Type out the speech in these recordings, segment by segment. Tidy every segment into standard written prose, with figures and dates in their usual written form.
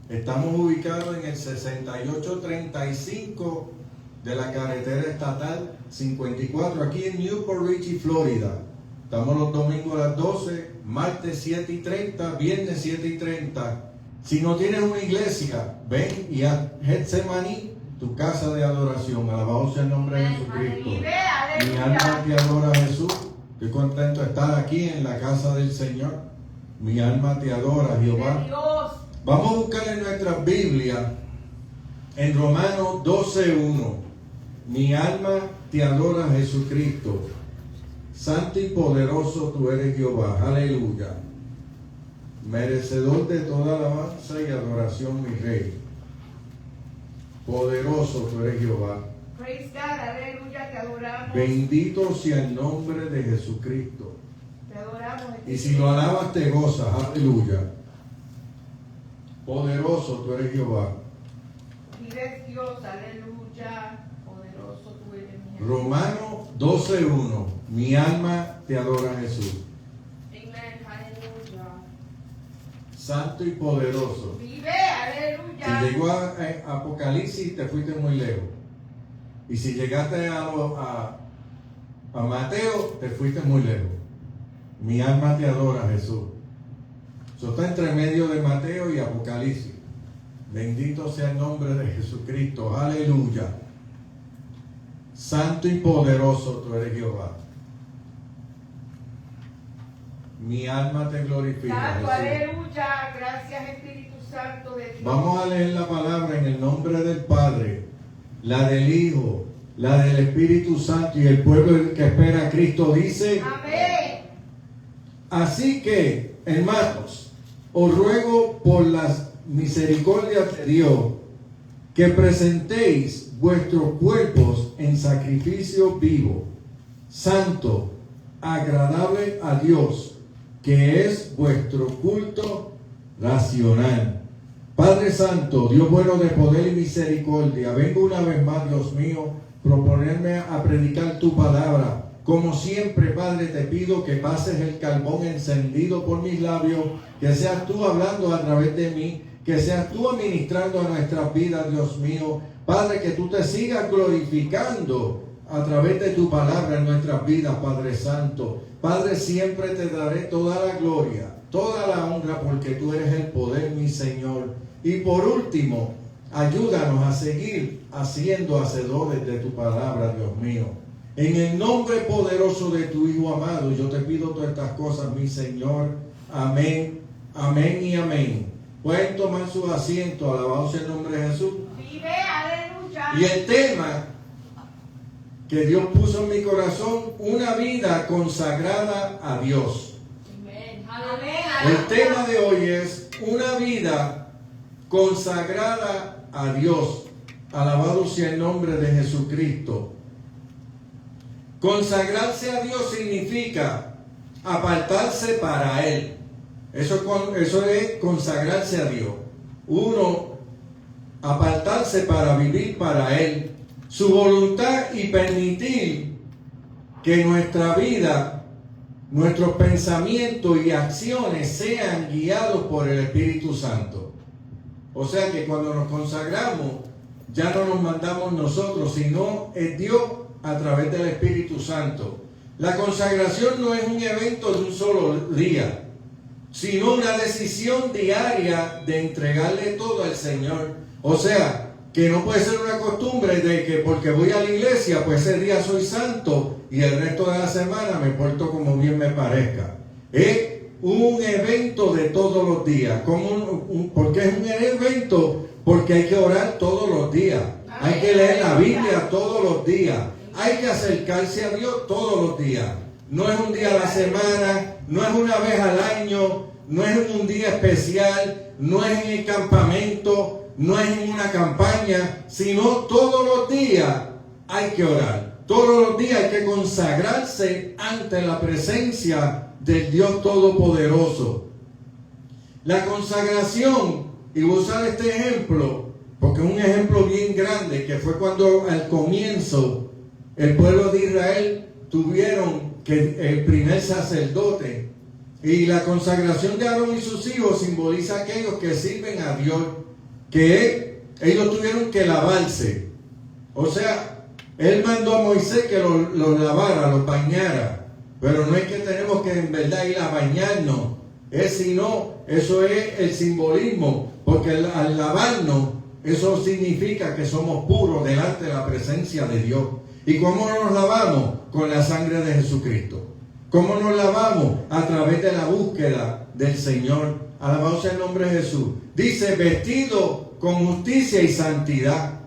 Estamos ubicados en el 6835 de la carretera estatal 54, aquí en Newport Richey, Florida. Estamos los domingos a las 12, martes 7:30, viernes 7:30. Si no tienes una iglesia, ven y haz Getsemaní, tu casa de adoración. Alabado sea el nombre de Jesucristo. Mi alma te adora, Jesús. Estoy contento de estar aquí en la casa del Señor. Mi alma te adora, Jehová. Vamos a buscar en nuestras Biblias, en Romanos 12:1. Mi alma te adora, Jesucristo. Santo y poderoso tú eres, Jehová. Aleluya. Merecedor de toda alabanza y adoración, mi Rey. Poderoso tú eres, Jehová. Praise God, aleluya, te adoramos. Bendito sea el nombre de Jesucristo. Te adoramos. Y si lo alabas, te gozas. Aleluya. Poderoso tú eres, Jehová. Vive Dios, aleluya. Poderoso tú eres, mi Dios. Romanos 12:1. Mi alma te adora, Jesús. Amén, aleluya. Santo y poderoso. Vive, aleluya. Si llegó a Apocalipsis, te fuiste muy lejos. Y si llegaste a Mateo, te fuiste muy lejos. Mi alma te adora, Jesús. Eso está entre medio de Mateo y Apocalipsis. Bendito sea el nombre de Jesucristo. Aleluya. Santo y poderoso tú eres, Jehová. Mi alma te glorifica, Santo, Jesús. aleluya. Gracias, Espíritu Santo de Dios. Vamos a leer la palabra en el nombre del Padre, la del Hijo, la del Espíritu Santo, y el pueblo que espera a Cristo dice: Amén. así que, hermanos, os ruego por las misericordias de Dios que presentéis vuestros cuerpos en sacrificio vivo, santo, agradable a Dios, que es vuestro culto racional. Padre Santo, Dios bueno de poder y misericordia, vengo una vez más, Dios mío, proponerme a predicar tu palabra. Como siempre, Padre, te pido que pases el carbón encendido por mis labios, que seas tú hablando a través de mí, que seas tú administrando a nuestras vidas, Dios mío. Padre, que tú te sigas glorificando a través de tu palabra en nuestras vidas, Padre Santo. Padre, siempre te daré toda la gloria, toda la honra, porque tú eres el poder, mi Señor. Y por último, ayúdanos a seguir siendo hacedores de tu palabra, Dios mío. En el nombre poderoso de tu Hijo amado, yo te pido todas estas cosas, mi Señor. Amén, amén y amén. Pueden tomar sus asientos, alabado sea el nombre de Jesús. Vive, aleluya. Y el tema que Dios puso en mi corazón, una vida consagrada a Dios. Amén, amén. El tema de hoy es una vida consagrada a Dios. Alabado sea el nombre de Jesucristo. Consagrarse a Dios significa apartarse para Él. Eso es consagrarse a Dios. Uno, apartarse para vivir para Él. Su voluntad y permitir que nuestra vida, nuestros pensamientos y acciones sean guiados por el Espíritu Santo. O sea que cuando nos consagramos, ya no nos mandamos nosotros, sino es Dios a través del Espíritu Santo. La consagración no es un evento de un solo día, sino una decisión diaria de entregarle todo al Señor. O sea, que no puede ser una costumbre de que porque voy a la iglesia, pues ese día soy santo y el resto de la semana me porto como bien me parezca. Es un evento de todos los días. ¿Por qué es un evento? Porque hay que orar todos los días. Hay que leer la Biblia todos los días. Hay que acercarse a Dios todos los días. No es un día a la semana, no es una vez al año, no es en un día especial, no es en el campamento, no es en una campaña, sino todos los días hay que orar. Todos los días hay que consagrarse ante la presencia del Dios Todopoderoso. La consagración, y voy a usar este ejemplo, porque es un ejemplo bien grande, que fue cuando al comienzo el pueblo de Israel tuvieron que el primer sacerdote. Y la consagración de Aarón y sus hijos simboliza a aquellos que sirven a Dios. que ellos tuvieron que lavarse. O sea, Él mandó a Moisés que los lavara, los bañara. Pero no es que tenemos que en verdad ir a bañarnos. Sino, eso es el simbolismo. Porque al lavarnos, eso significa que somos puros delante de la presencia de Dios. ¿Y cómo nos lavamos? Con la sangre de Jesucristo. ¿Cómo nos lavamos? A través de la búsqueda del Señor. Alabado sea el nombre de Jesús. Dice, vestido con justicia y santidad.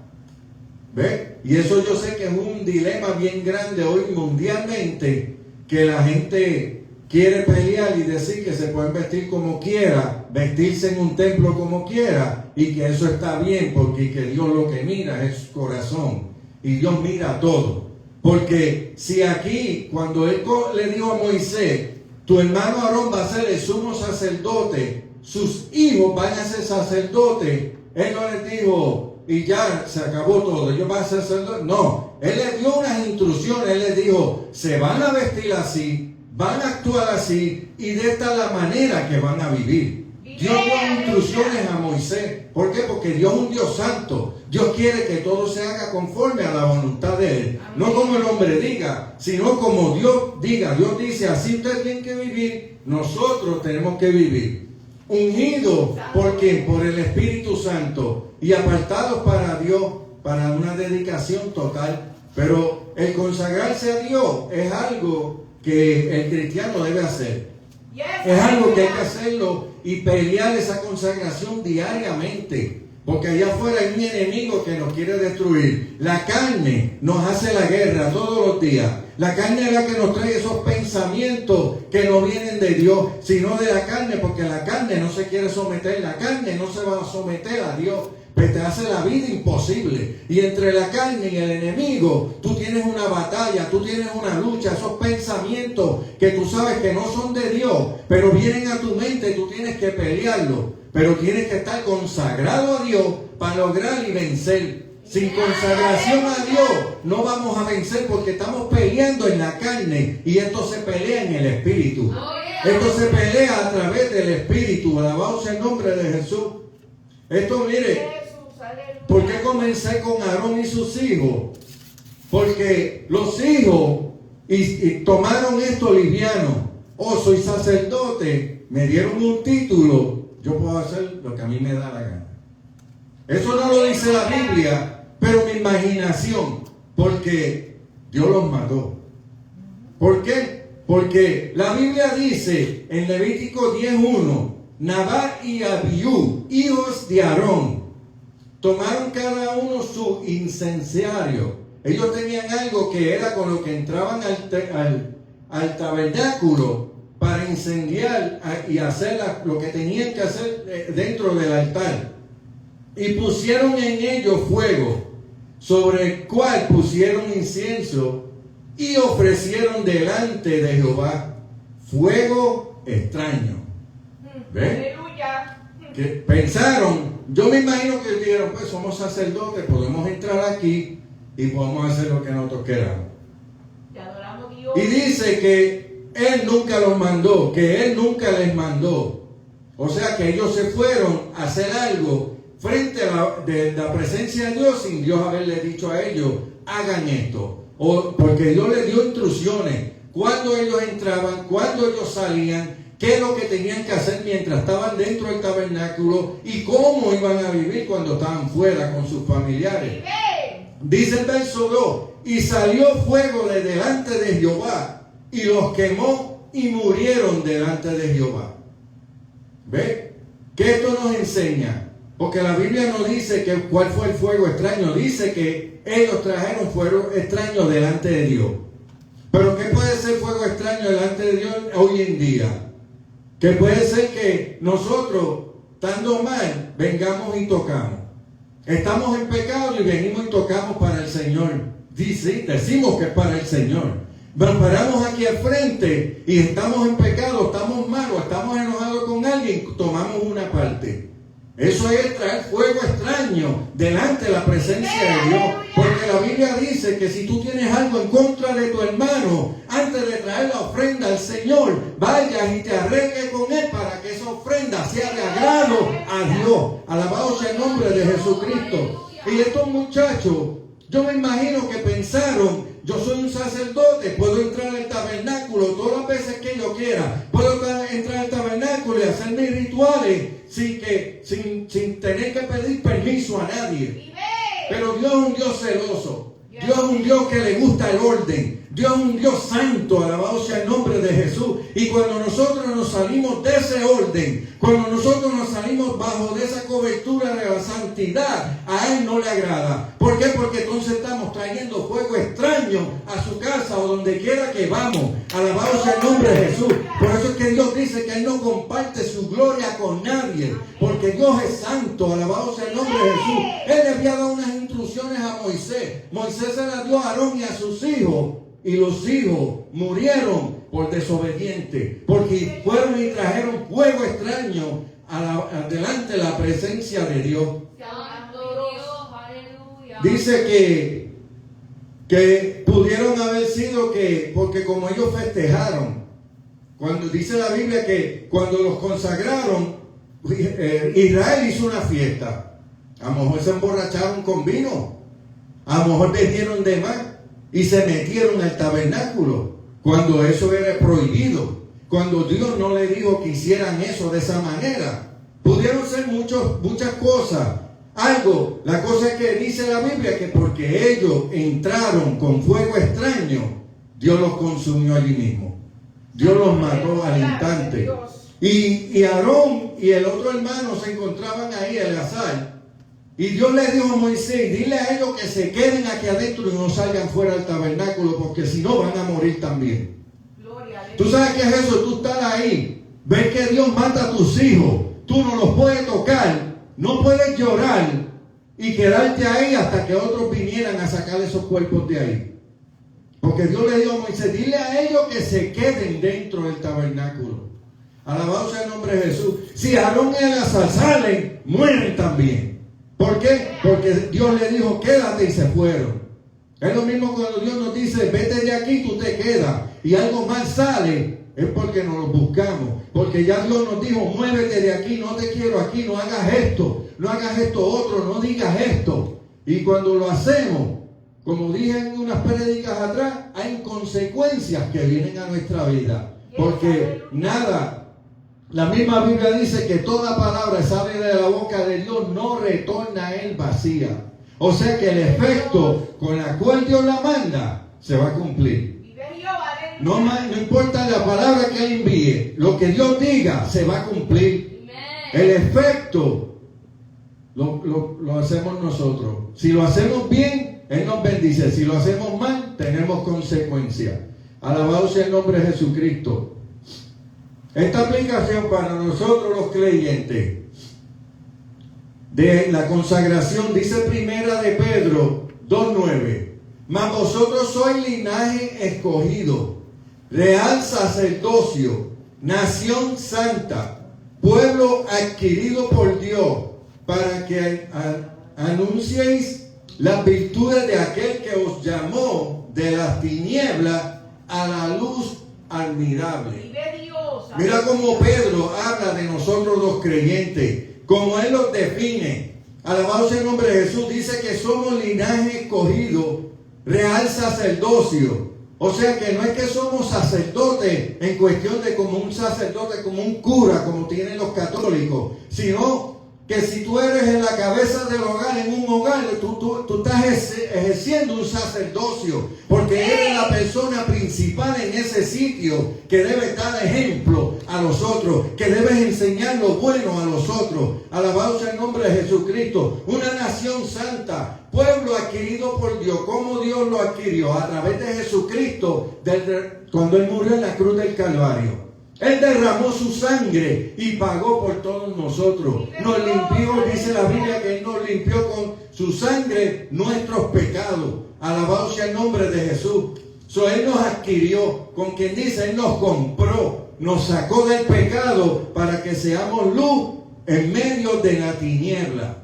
¿Ve? Y eso yo sé que es un dilema bien grande hoy mundialmente, que la gente quiere pelear y decir que se pueden vestir como quiera, vestirse en un templo como quiera, y que eso está bien, porque que Dios lo que mira es su corazón, y Dios mira todo. Porque si aquí, cuando Él le dijo a Moisés, tu hermano Aarón va a ser el sumo sacerdote, sus hijos van a ser sacerdotes, Él no les dijo, y ya se acabó todo, ellos van a ser sacerdotes. No, Él les dio unas instrucciones, Él les dijo, se van a vestir así, van a actuar así, y de esta la manera que van a vivir. Dios dio instrucciones a Moisés. ¿Por qué? Porque Dios es un Dios santo. Dios quiere que todo se haga conforme a la voluntad de Él. No como el hombre diga, sino como Dios diga. Dios dice, así ustedes tienen que vivir, nosotros tenemos que vivir. Ungidos por ¿quién? Por el Espíritu Santo y apartados para Dios, para una dedicación total. Pero el consagrarse a Dios es algo que el cristiano debe hacer. Es algo que hay que hacerlo y pelear esa consagración diariamente. Porque allá afuera hay un enemigo que nos quiere destruir. La carne nos hace la guerra todos los días. La carne es la que nos trae esos pensamientos que no vienen de Dios, sino de la carne, porque la carne no se quiere someter. La carne no se va a someter a Dios, pero te hace la vida imposible. Y entre la carne y el enemigo, tú tienes una batalla, tú tienes una lucha. Esos pensamientos que tú sabes que no son de Dios, pero vienen a tu mente, tú tienes que pelearlos. Pero tienes que estar consagrado a Dios para lograr y vencer. Sin consagración a Dios no vamos a vencer, porque estamos peleando en la carne y esto se pelea en el Espíritu. Esto se pelea a través del Espíritu. Alabado sea el nombre de Jesús. Esto, mire, ¿por qué comencé con Aarón y sus hijos? Porque los hijos y tomaron esto liviano. Oh, soy sacerdote, me dieron un título, yo puedo hacer lo que a mí me da la gana. Eso no lo dice la Biblia, pero mi imaginación, porque Dios los mató. ¿Por qué? Porque la Biblia dice en Levítico 10:1, Nadab y Abiú, hijos de Aarón, tomaron cada uno su incensario. Ellos tenían algo que era con lo que entraban al tabernáculo para incendiar y hacer lo que tenían que hacer dentro del altar. Y pusieron en ellos fuego, sobre el cual pusieron incienso y ofrecieron delante de Jehová fuego extraño. ¿Ven? Que pensaron, yo me imagino que dijeron, pues somos sacerdotes, podemos entrar aquí y podemos hacer lo que nosotros queramos. Y dice que Él nunca los mandó, que Él nunca les mandó. O sea que ellos se fueron a hacer algo frente a la presencia de Dios sin Dios haberle dicho a ellos, hagan esto. Porque Dios les dio instrucciones, cuando ellos entraban, cuando ellos salían, qué es lo que tenían que hacer mientras estaban dentro del tabernáculo y cómo iban a vivir cuando estaban fuera con sus familiares. Dice el verso 2, y salió fuego de delante de Jehová y los quemó y murieron delante de Jehová. ¿Ve? ¿Qué esto nos enseña? Porque la Biblia no dice que cuál fue el fuego extraño, dice que ellos trajeron fuego extraño delante de Dios. Pero ¿qué puede ser fuego extraño delante de Dios hoy en día? Que puede ser que nosotros, estando mal, vengamos y tocamos. Estamos en pecado y venimos y tocamos para el Señor. Decimos que es para el Señor. Nos paramos aquí al frente y estamos en pecado, estamos malos, estamos enojados con alguien, tomamos una parte. Eso es traer fuego extraño delante de la presencia de Dios. Porque la Biblia dice que si tú tienes algo en contra de tu hermano, antes de traer la ofrenda al Señor, vayas y te arregles con él para que esa ofrenda sea de agrado a Dios. Alabado sea el nombre de Jesucristo. Y estos muchachos, yo me imagino que pensaron, yo soy un sacerdote, puedo entrar al tabernáculo todas las veces que yo quiera, puedo entrar al tabernáculo y hacer mis rituales sin tener que pedir permiso a nadie. Pero Dios es un Dios celoso. Dios es un Dios que le gusta el orden. Dios es un Dios santo, alabado sea el nombre de Jesús. Y cuando nosotros nos salimos de ese orden, cuando nosotros nos salimos bajo de esa cobertura de la santidad, a Él no le agrada. ¿Por qué? Porque entonces estamos trayendo fuego extraño a su casa o donde quiera que vamos. Alabado sea el nombre de Jesús. Por eso es que Dios dice que Él no comparte su gloria con nadie, porque Dios es santo, alabado sea el nombre de Jesús. Él le había dado unas instrucciones a Moisés. Moisés se las dio a Aarón y a sus hijos. Y los hijos murieron por desobedientes, porque fueron y trajeron fuego extraño delante de la presencia de Dios. Dice que pudieron haber sido porque como ellos festejaron, cuando dice la Biblia que cuando los consagraron, Israel hizo una fiesta. A lo mejor se emborracharon con vino, a lo mejor bebieron de más y se metieron al tabernáculo cuando eso era prohibido, cuando Dios no le dijo que hicieran eso de esa manera. Pudieron ser muchas cosas. La cosa es que dice la Biblia que porque ellos entraron con fuego extraño, Dios los consumió allí mismo. Dios los mató al instante. Y Aarón y el otro hermano se encontraban ahí, Eleazar. Y Dios le dijo a Moisés, dile a ellos que se queden aquí adentro y no salgan fuera del tabernáculo, porque si no van a morir también. ¿Tú sabes qué es eso? Tú estás ahí, ves que Dios mata a tus hijos, tú no los puedes tocar, no puedes llorar y quedarte ahí hasta que otros vinieran a sacar esos cuerpos de ahí. Porque Dios le dijo a Moisés, dile a ellos que se queden dentro del tabernáculo. Alabado sea el nombre de Jesús. Si Aarón y Eleazar salen, mueren también. ¿Por qué? Porque Dios le dijo, quédate, y se fueron. Es lo mismo cuando Dios nos dice, vete de aquí, tú te quedas, y algo mal sale, es porque nos lo buscamos. Porque ya Dios nos dijo, muévete de aquí, no te quiero aquí, no hagas esto otro, no digas esto. Y cuando lo hacemos, como dije en unas prédicas atrás, hay consecuencias que vienen a nuestra vida. Porque la misma Biblia dice que toda palabra que sale de la boca de Dios no retorna a Él vacía. O sea que el efecto con la cual Dios la manda se va a cumplir. No importa la palabra que Él envíe, lo que Dios diga se va a cumplir. El efecto lo hacemos nosotros. Si lo hacemos bien, Él nos bendice. Si lo hacemos mal, tenemos consecuencias. Alabado sea el nombre de Jesucristo. Esta aplicación para nosotros los creyentes de la consagración dice primera de Pedro 2:9. Mas vosotros sois linaje escogido, real sacerdocio, nación santa, pueblo adquirido por Dios, para que anunciéis las virtudes de aquel que os llamó de las tinieblas a la luz admirable. Mira cómo Pedro habla de nosotros los creyentes, como él los define. Alabado sea el nombre de Jesús. Dice que somos linaje escogido, real sacerdocio. O sea que no es que somos sacerdotes en cuestión de como un sacerdote, como un cura, como tienen los católicos, sino que si tú eres en la cabeza del hogar, en un hogar, tú estás ejerciendo un sacerdocio, porque eres la persona principal en ese sitio que debe dar ejemplo a los otros, que debes enseñar lo bueno a los otros. Alabado sea el nombre de Jesucristo. Una nación santa, pueblo adquirido por Dios. ¿Cómo Dios lo adquirió? A través de Jesucristo, cuando Él murió en la cruz del Calvario. Él derramó su sangre y pagó por todos nosotros. Nos limpió, dice la Biblia, que Él nos limpió con su sangre nuestros pecados. Alabado sea el nombre de Jesús. Él nos adquirió, con quien dice, Él nos compró, nos sacó del pecado para que seamos luz en medio de la tiniebla.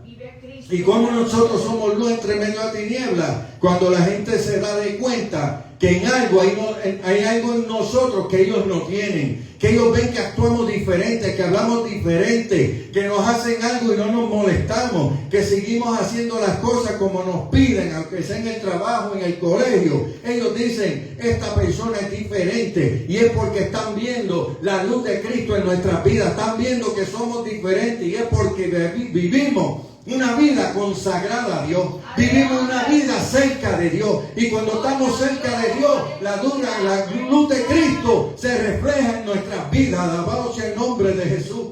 ¿Y cómo nosotros somos luz entre medio de la tiniebla? Cuando la gente se da de cuenta que en algo hay algo en nosotros que ellos no tienen, que ellos ven que actuamos diferente, que hablamos diferente, que nos hacen algo y no nos molestamos, que seguimos haciendo las cosas como nos piden, aunque sea en el trabajo, en el colegio. Ellos dicen, esta persona es diferente, y es porque están viendo la luz de Cristo en nuestras vidas, están viendo que somos diferentes, y es porque vivimos una vida consagrada a Dios. Vivimos una vida cerca de Dios. Y cuando estamos cerca de Dios, la luz de Cristo se refleja en nuestras vidas. Alabado sea el nombre de Jesús.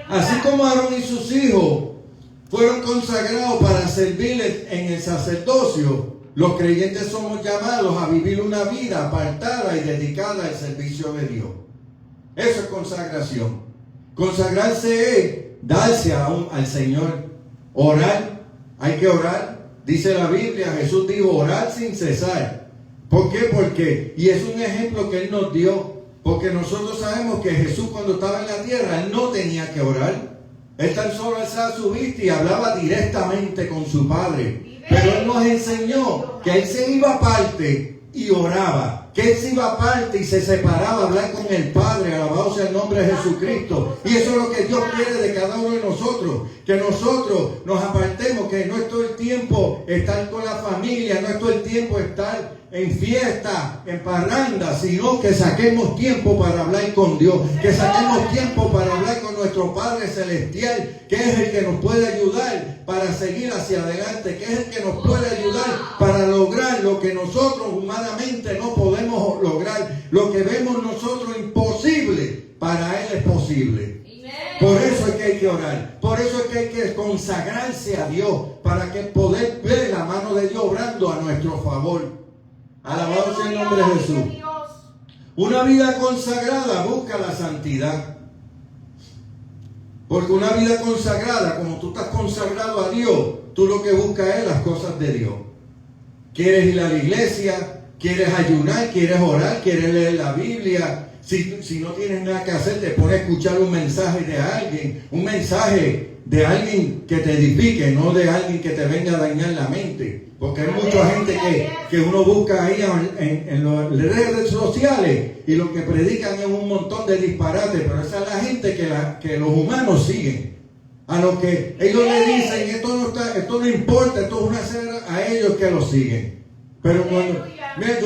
Así como Aarón y sus hijos fueron consagrados para servirles en el sacerdocio, los creyentes somos llamados a vivir una vida apartada y dedicada al servicio de Dios. Eso es consagración. Consagrarse es darse al Señor. Orar, hay que orar. Dice la Biblia, Jesús dijo, orar sin cesar. ¿Por qué? Y es un ejemplo que Él nos dio. Porque nosotros sabemos que Jesús, cuando estaba en la tierra, Él no tenía que orar. Él tan solo alzaba su vista y hablaba directamente con su Padre. Pero Él nos enseñó que Él se iba aparte y oraba. Que Él se iba aparte y se separaba a hablar con el Padre. Alabado sea el nombre de Jesucristo. Y eso es lo que Dios quiere de cada uno de nosotros. Que nosotros nos apartemos, que no es todo el tiempo estar con la familia, no es todo el tiempo estar en fiesta, en parranda, sino que saquemos tiempo para hablar con Dios, que saquemos tiempo para hablar con nuestro Padre Celestial, que es el que nos puede ayudar para seguir hacia adelante, que es el que nos puede ayudar para lograr lo que nosotros humanamente no podemos lograr, lo que vemos nosotros imposible, para Él es posible. Por eso es que hay que orar, por eso es que hay que consagrarse a Dios, para que poder ver la mano de Dios obrando a nuestro favor. Alabado sea el nombre de Jesús. Una vida consagrada busca la santidad. Porque una vida consagrada, como tú estás consagrado a Dios, tú lo que buscas es las cosas de Dios. Quieres ir a la iglesia, quieres ayunar, quieres orar, quieres leer la Biblia. Si no tienes nada que hacer, te pones a escuchar un mensaje de alguien, un mensaje de alguien que te edifique, no de alguien que te venga a dañar la mente. Porque hay mucha gente que uno busca ahí en las redes sociales y lo que predican es un montón de disparates, pero esa es la gente que los humanos siguen. A los que ellos le dicen, esto no importa, esto es una cera, a ellos que lo siguen. Pero cuando, mira,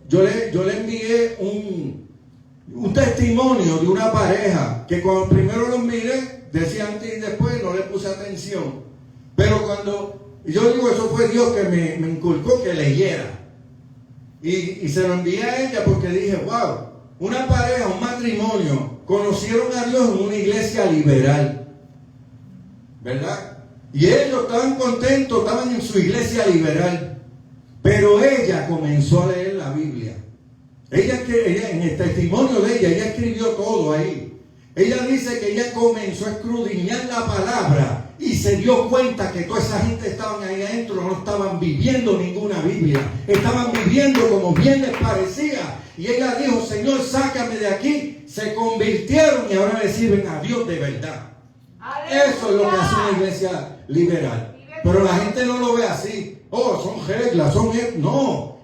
yo le envié un testimonio de una pareja que cuando primero los miré, decía antes y después, no le puse atención. Pero cuando yo digo, eso fue Dios que me inculcó que leyera. Y se lo envié a ella porque dije, wow, una pareja, un matrimonio, conocieron a Dios en una iglesia liberal. ¿Verdad? Y ellos estaban contentos, estaban en su iglesia liberal. Pero ella comenzó a leer la Biblia. Ella en el testimonio de ella escribió todo ahí. Ella dice que ella comenzó a escudriñar la palabra y se dio cuenta que toda esa gente estaban ahí adentro, no estaban viviendo ninguna Biblia, estaban viviendo como bien les parecía. Y ella dijo, Señor, sácame de aquí. Se convirtieron y ahora le sirven a Dios de verdad. Eso es lo que hace una iglesia liberal. Pero la gente no lo ve así. Oh, son reglas, no.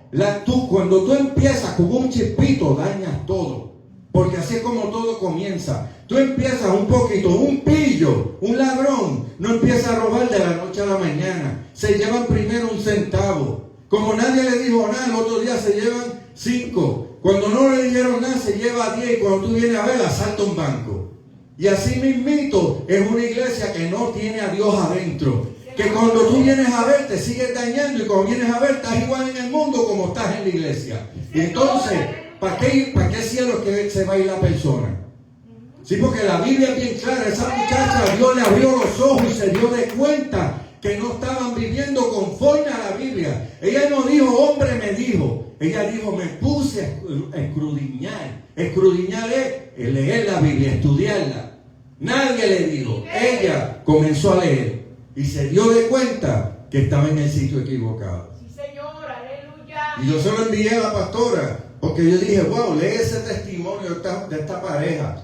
Cuando tú empiezas con un chispito, dañas todo. Porque así es como todo comienza. Tú empiezas un poquito, un pillo, un ladrón, no empieza a robar de la noche a la mañana. Se llevan primero un centavo. Como nadie le dijo nada, el otro día se llevan 5. Cuando no le dijeron nada, se lleva 10. Y cuando tú vienes a ver, asalta un banco. Y así mismito es una iglesia que no tiene a Dios adentro. Que cuando tú vienes a ver, te sigues dañando. Y cuando vienes a ver, estás igual en el mundo como estás en la iglesia. Y entonces, ¿para qué cielo es que se va a ir la persona? Sí, porque la Biblia es bien clara. Esa muchacha, Dios le abrió los ojos y se dio de cuenta que no estaban viviendo conforme a la Biblia. Ella no dijo, hombre me dijo. Ella dijo, me puse a escudriñar. Escudriñar es leer la Biblia, estudiarla. Nadie le dijo. Ella comenzó a leer y se dio de cuenta que estaba en el sitio equivocado. Sí, Señor, aleluya. Y yo se lo envié a la pastora, porque yo dije, wow, lee ese testimonio de esta pareja.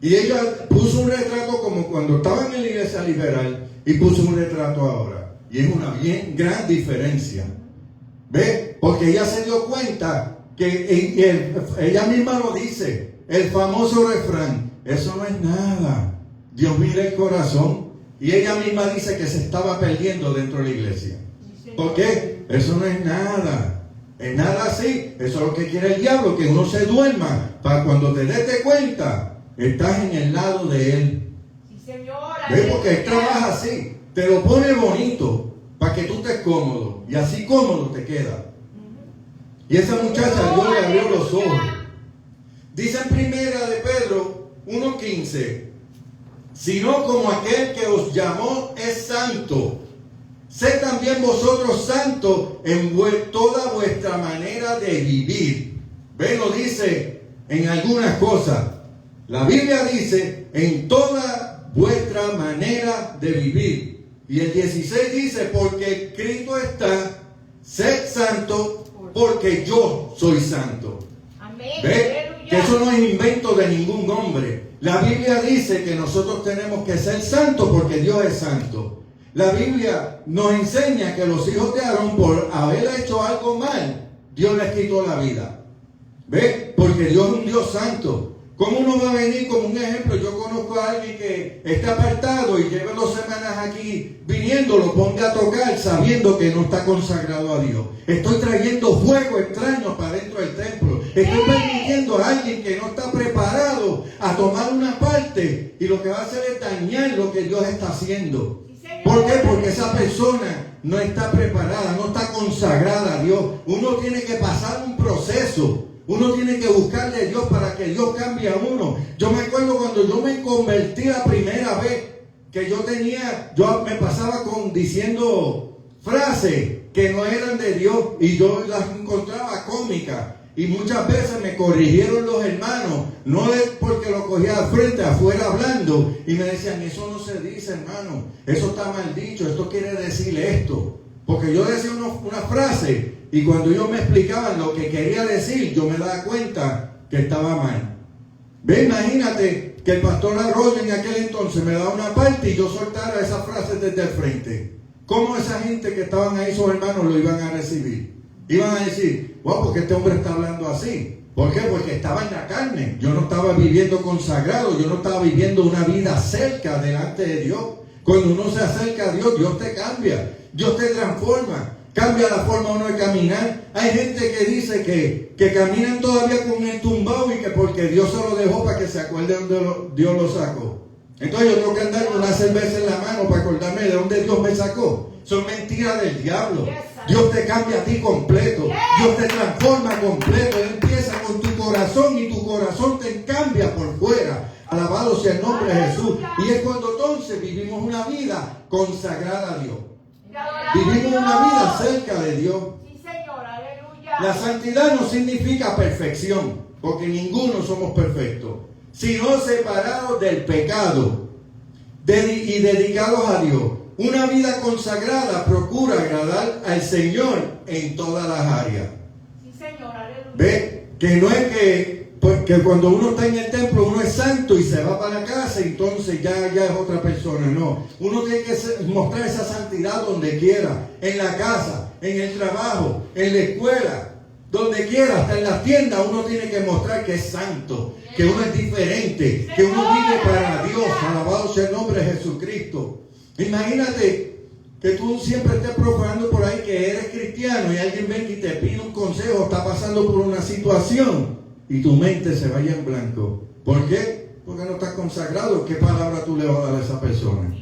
Y ella puso un retrato como cuando estaban en la iglesia liberal y puso un retrato ahora. Y es una bien gran diferencia. ¿Ve? Porque ella se dio cuenta que ella misma lo dice, el famoso refrán, eso no es nada. Dios mira el corazón. Y ella misma dice que se estaba perdiendo dentro de la iglesia. ¿Por qué? Eso no es nada. Es nada así. Eso es lo que quiere el diablo, que uno se duerma. Para cuando te des cuenta, estás en el lado de él. ¿Ves? Porque él trabaja así. Te lo pone bonito para que tú estés cómodo. Y así cómodo te queda. Y esa muchacha, Dios le abrió los ojos. Dice en primera de Pedro 1:15, sino como aquel que os llamó es santo, sed también vosotros santos en toda vuestra manera de vivir. Ve, lo dice en algunas cosas. La Biblia dice en toda vuestra manera de vivir. Y el 16 dice, porque escrito está, sed santo, porque yo soy santo. Amén. ¿Ve? Que eso no es invento de ningún hombre. La Biblia dice que nosotros tenemos que ser santos porque Dios es santo. La Biblia nos enseña que los hijos de Aarón, por haber hecho algo mal, Dios les quitó la vida. ¿Ve? Porque Dios es un Dios santo. ¿Cómo uno va a venir como un ejemplo? Yo conozco a alguien que está apartado y lleva 2 semanas aquí viniendo, lo ponga a tocar sabiendo que no está consagrado a Dios. Estoy trayendo fuego extraño para dentro del templo. Estoy permitiendo a alguien que no está preparado a tomar una parte y lo que va a hacer es dañar lo que Dios está haciendo. ¿Por qué? Porque esa persona no está preparada, no está consagrada a Dios. Uno tiene que pasar un proceso. Uno tiene que buscarle a Dios para que Dios cambie a uno. Yo me acuerdo cuando yo me convertí la primera vez, que yo me pasaba diciendo frases que no eran de Dios y yo las encontraba cómicas. Y muchas veces me corrigieron los hermanos, no es porque lo cogía al frente, afuera hablando, y me decían, eso no se dice, hermano, eso está mal dicho, esto quiere decir esto. Porque yo decía una frase, y cuando ellos me explicaban lo que quería decir, yo me daba cuenta que estaba mal. Ve, imagínate que el pastor Arroyo en aquel entonces me daba una parte y yo soltara esas frases desde el frente. ¿Cómo esa gente que estaban ahí, sus hermanos, lo iban a recibir? Iban a decir, wow, porque este hombre está hablando así. ¿Por qué? Porque estaba en la carne. Yo no estaba viviendo consagrado, yo no estaba viviendo una vida cerca delante de Dios. Cuando uno se acerca a Dios, Dios te cambia, Dios te transforma. Cambia la forma uno de caminar. Hay gente que dice que caminan todavía con el tumbado y que porque Dios se lo dejó para que se acuerde donde Dios lo sacó. Entonces yo tengo que andar con una cerveza en la mano para acordarme de dónde Dios me sacó. Son mentiras del diablo. Dios te cambia a ti completo. Dios te transforma completo. Él empieza con tu corazón y tu corazón te cambia por fuera. Alabado sea el nombre de Jesús. Y es cuando entonces vivimos una vida consagrada a Dios. Vivimos una vida cerca de Dios. Sí, Señor, aleluya. La santidad no significa perfección, porque ninguno somos perfectos, sino separados del pecado y dedicados a Dios. Una vida consagrada procura agradar al Señor en todas las áreas. Sí, Señor, aleluya. Ve que no es que cuando uno está en el templo uno es santo y se va para la casa y entonces ya es otra persona. No, uno tiene que mostrar esa santidad donde quiera, en la casa, en el trabajo, en la escuela, donde quiera, hasta en la tienda uno tiene que mostrar que es santo, que uno es diferente, que uno vive para Dios. Alabado sea el nombre de Jesucristo. Imagínate que tú siempre estés proclamando por ahí que eres cristiano y alguien venga y te pide un consejo, está pasando por una situación y tu mente se vaya en blanco. ¿Por qué? Porque no estás consagrado. ¿Qué palabra tú le vas a dar a esa persona?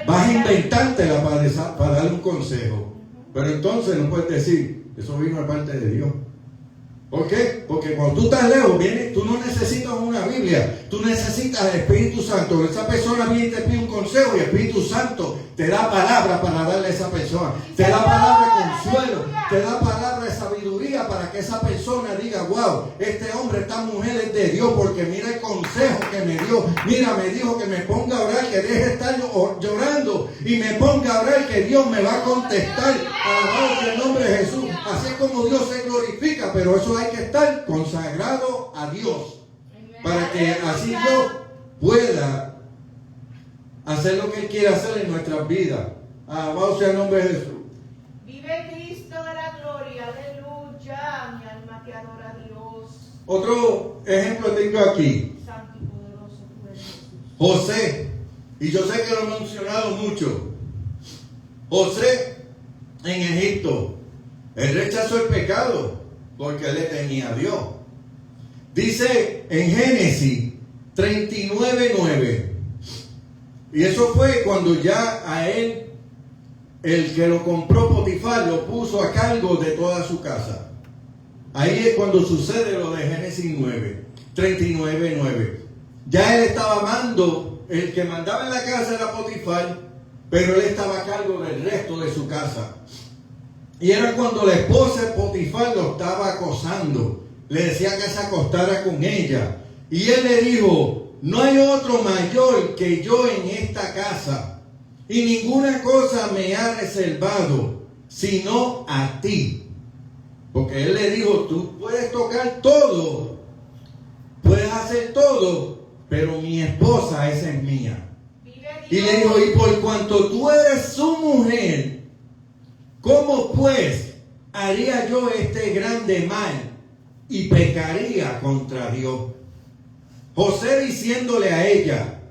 Vas a inventártela para darle un consejo. Pero entonces no puedes decir, eso vino de parte de Dios. ¿Por qué? Porque cuando tú estás lejos, tú no necesitas una Biblia, tú necesitas el Espíritu Santo. Esa persona viene y te pide un consejo y el Espíritu Santo te da palabra para darle a esa persona. Te da palabra de consuelo, te da palabra de sabiduría para que esa persona diga, wow, este hombre, esta mujer es de Dios porque mira el consejo que me dio. Mira, me dijo que me ponga a orar, que deje de estar llorando y me ponga a orar, que Dios me va a contestar. Alabado sea el nombre de Jesús. Así como Dios se glorifica, pero eso hay que estar consagrado a Dios para que así Dios pueda hacer lo que Él quiere hacer en nuestras vidas. Alabado sea el nombre de Jesús. Vive Cristo de la gloria. Otro ejemplo tengo aquí. Santo y poderoso tú eres Jesús. José, y yo sé que lo he mencionado mucho. José en Egipto, él rechazó el pecado porque él le temía a Dios. Dice en Génesis 39:9, y eso fue cuando ya a él, el que lo compró Potifar, lo puso a cargo de toda su casa. Ahí es cuando sucede lo de Génesis 39:9. Ya él estaba amando, el que mandaba en la casa era Potifar, pero él estaba a cargo del resto de su casa. Y era cuando la esposa de Potifar lo estaba acosando. Le decía que se acostara con ella. Y él le dijo, no hay otro mayor que yo en esta casa. Y ninguna cosa me ha reservado, sino a ti. Porque él le dijo, tú puedes tocar todo, puedes hacer todo, pero mi esposa esa es mía. Y le dijo, y por cuanto tú eres su mujer, ¿cómo pues haría yo este grande mal y pecaría contra Dios? José diciéndole a ella,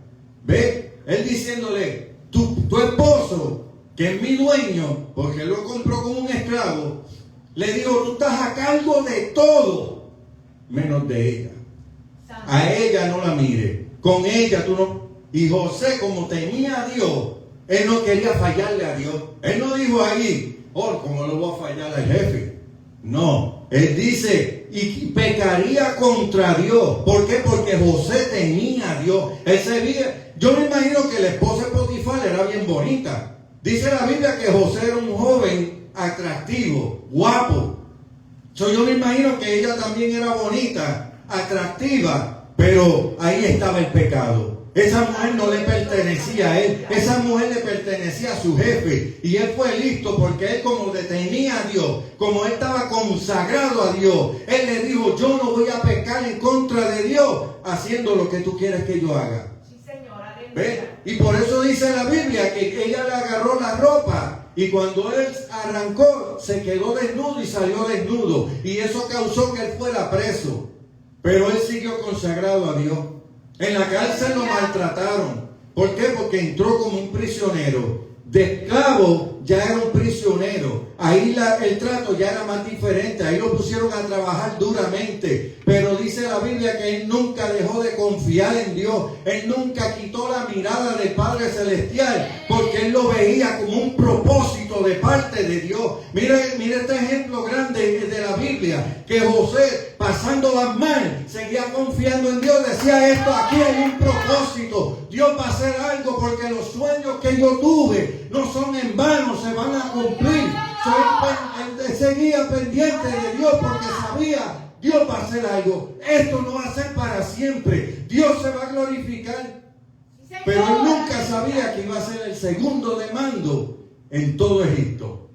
ve, él diciéndole, tu esposo, que es mi dueño, porque él lo compró como un esclavo, le dijo, tú estás a cargo de todo, menos de ella. A ella no la mire, con ella tú no. Y José, como temía a Dios, él no quería fallarle a Dios. Él no dijo ahí, oh, ¿cómo le voy a fallar al jefe? No, él dice, y pecaría contra Dios. ¿Por qué? Porque José temía a Dios. Él se veía, yo me imagino que la esposa de Potifar era bien bonita. Dice la Biblia que José era un joven atractivo, guapo. Yo me imagino que ella también era bonita, atractiva, pero ahí estaba el pecado. Esa mujer no le pertenecía a él, esa mujer le pertenecía a su jefe. Y él fue listo porque él, como le temía a Dios, como él estaba consagrado a Dios, él le dijo, yo no voy a pecar en contra de Dios haciendo lo que tú quieres que yo haga. Sí, señora. ¿Ve? Y por eso dice la Biblia que ella le agarró la ropa y cuando él arrancó se quedó desnudo y salió desnudo. Y eso causó que él fuera preso. Pero él siguió consagrado a Dios. En la cárcel lo maltrataron. ¿Por qué? Porque entró como un prisionero. De esclavo ya era un prisionero. Ahí el trato ya era más diferente. Ahí lo pusieron a trabajar duramente. Pero dice la Biblia que él nunca dejó de confiar en Dios. Él nunca quitó la mirada del Padre Celestial. Porque él lo veía como un propósito de parte de Dios. Mira este ejemplo grande de la Biblia. Que José, pasándola mal, seguía confiando en Dios. Decía, esto aquí hay un propósito. Dios va a hacer algo porque los sueños que yo tuve no son en vano, se van a cumplir. Él seguía pendiente de Dios porque sabía, Dios va a hacer algo. Esto no va a ser para siempre. Dios se va a glorificar. Pero él nunca sabía que iba a ser el segundo de mando en todo Egipto.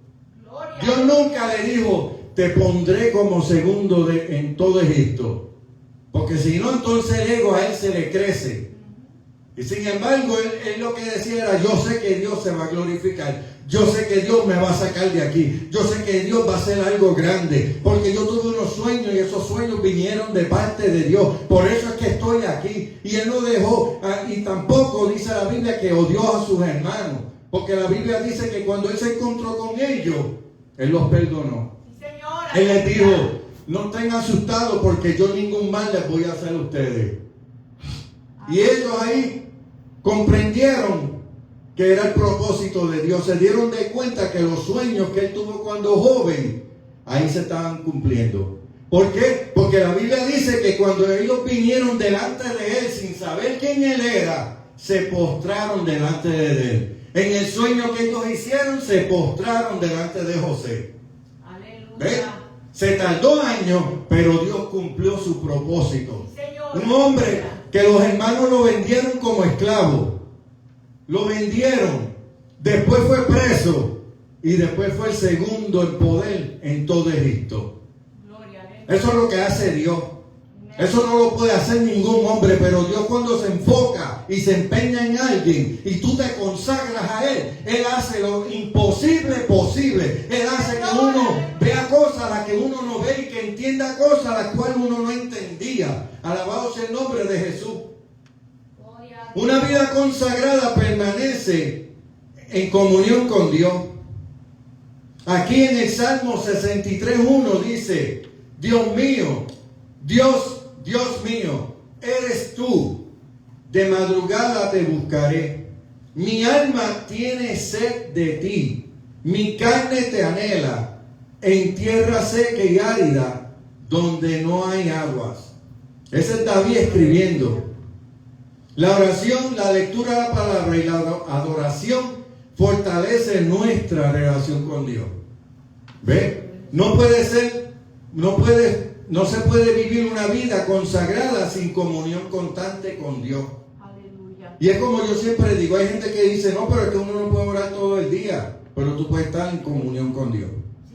Dios nunca le dijo, te pondré como segundo en todo Egipto. Porque si no, entonces el ego a él se le crece. Y sin embargo, él lo que decía era, yo sé que Dios se va a glorificar. Yo sé que Dios me va a sacar de aquí. Yo sé que Dios va a hacer algo grande. Porque yo tuve unos sueños y esos sueños vinieron de parte de Dios. Por eso es que estoy aquí. Y él no dejó, y tampoco dice la Biblia que odió a sus hermanos. Porque la Biblia dice que cuando él se encontró con ellos, él los perdonó. Él les dijo, no estén asustados porque yo ningún mal les voy a hacer a ustedes. Y ellos ahí comprendieron que era el propósito de Dios. Se dieron de cuenta que los sueños que él tuvo cuando joven, ahí se estaban cumpliendo. ¿Por qué? Porque la Biblia dice que cuando ellos vinieron delante de él sin saber quién él era, se postraron delante de él. En el sueño que ellos hicieron, se postraron delante de José. Aleluya. ¿Ves? Se tardó años, pero Dios cumplió su propósito. Un hombre que los hermanos lo vendieron como esclavo. Lo vendieron. Después fue preso. Y después fue el segundo en poder en todo Egipto. Eso es lo que hace Dios. Eso no lo puede hacer ningún hombre, pero Dios cuando se enfoca y se empeña en alguien y tú te consagras a Él, Él hace lo imposible posible. Él hace que uno vea cosas las que uno no ve y que entienda cosas las cuales uno no entendía. nombre de Jesús. Una vida consagrada permanece en comunión con Dios. Aquí en el Salmo 63:1 dice: Dios mío, Dios mío, eres tú, de madrugada te buscaré. Mi alma tiene sed de ti, mi carne te anhela, en tierra seca y árida, donde no hay aguas. Ese es David escribiendo. La oración, la lectura de la palabra y la adoración fortalece nuestra relación con Dios. ¿Ve? No se puede vivir una vida consagrada sin comunión constante con Dios. Aleluya. Y es como yo siempre digo, hay gente que dice, no, pero es que uno no puede orar todo el día, pero tú puedes estar en comunión con Dios.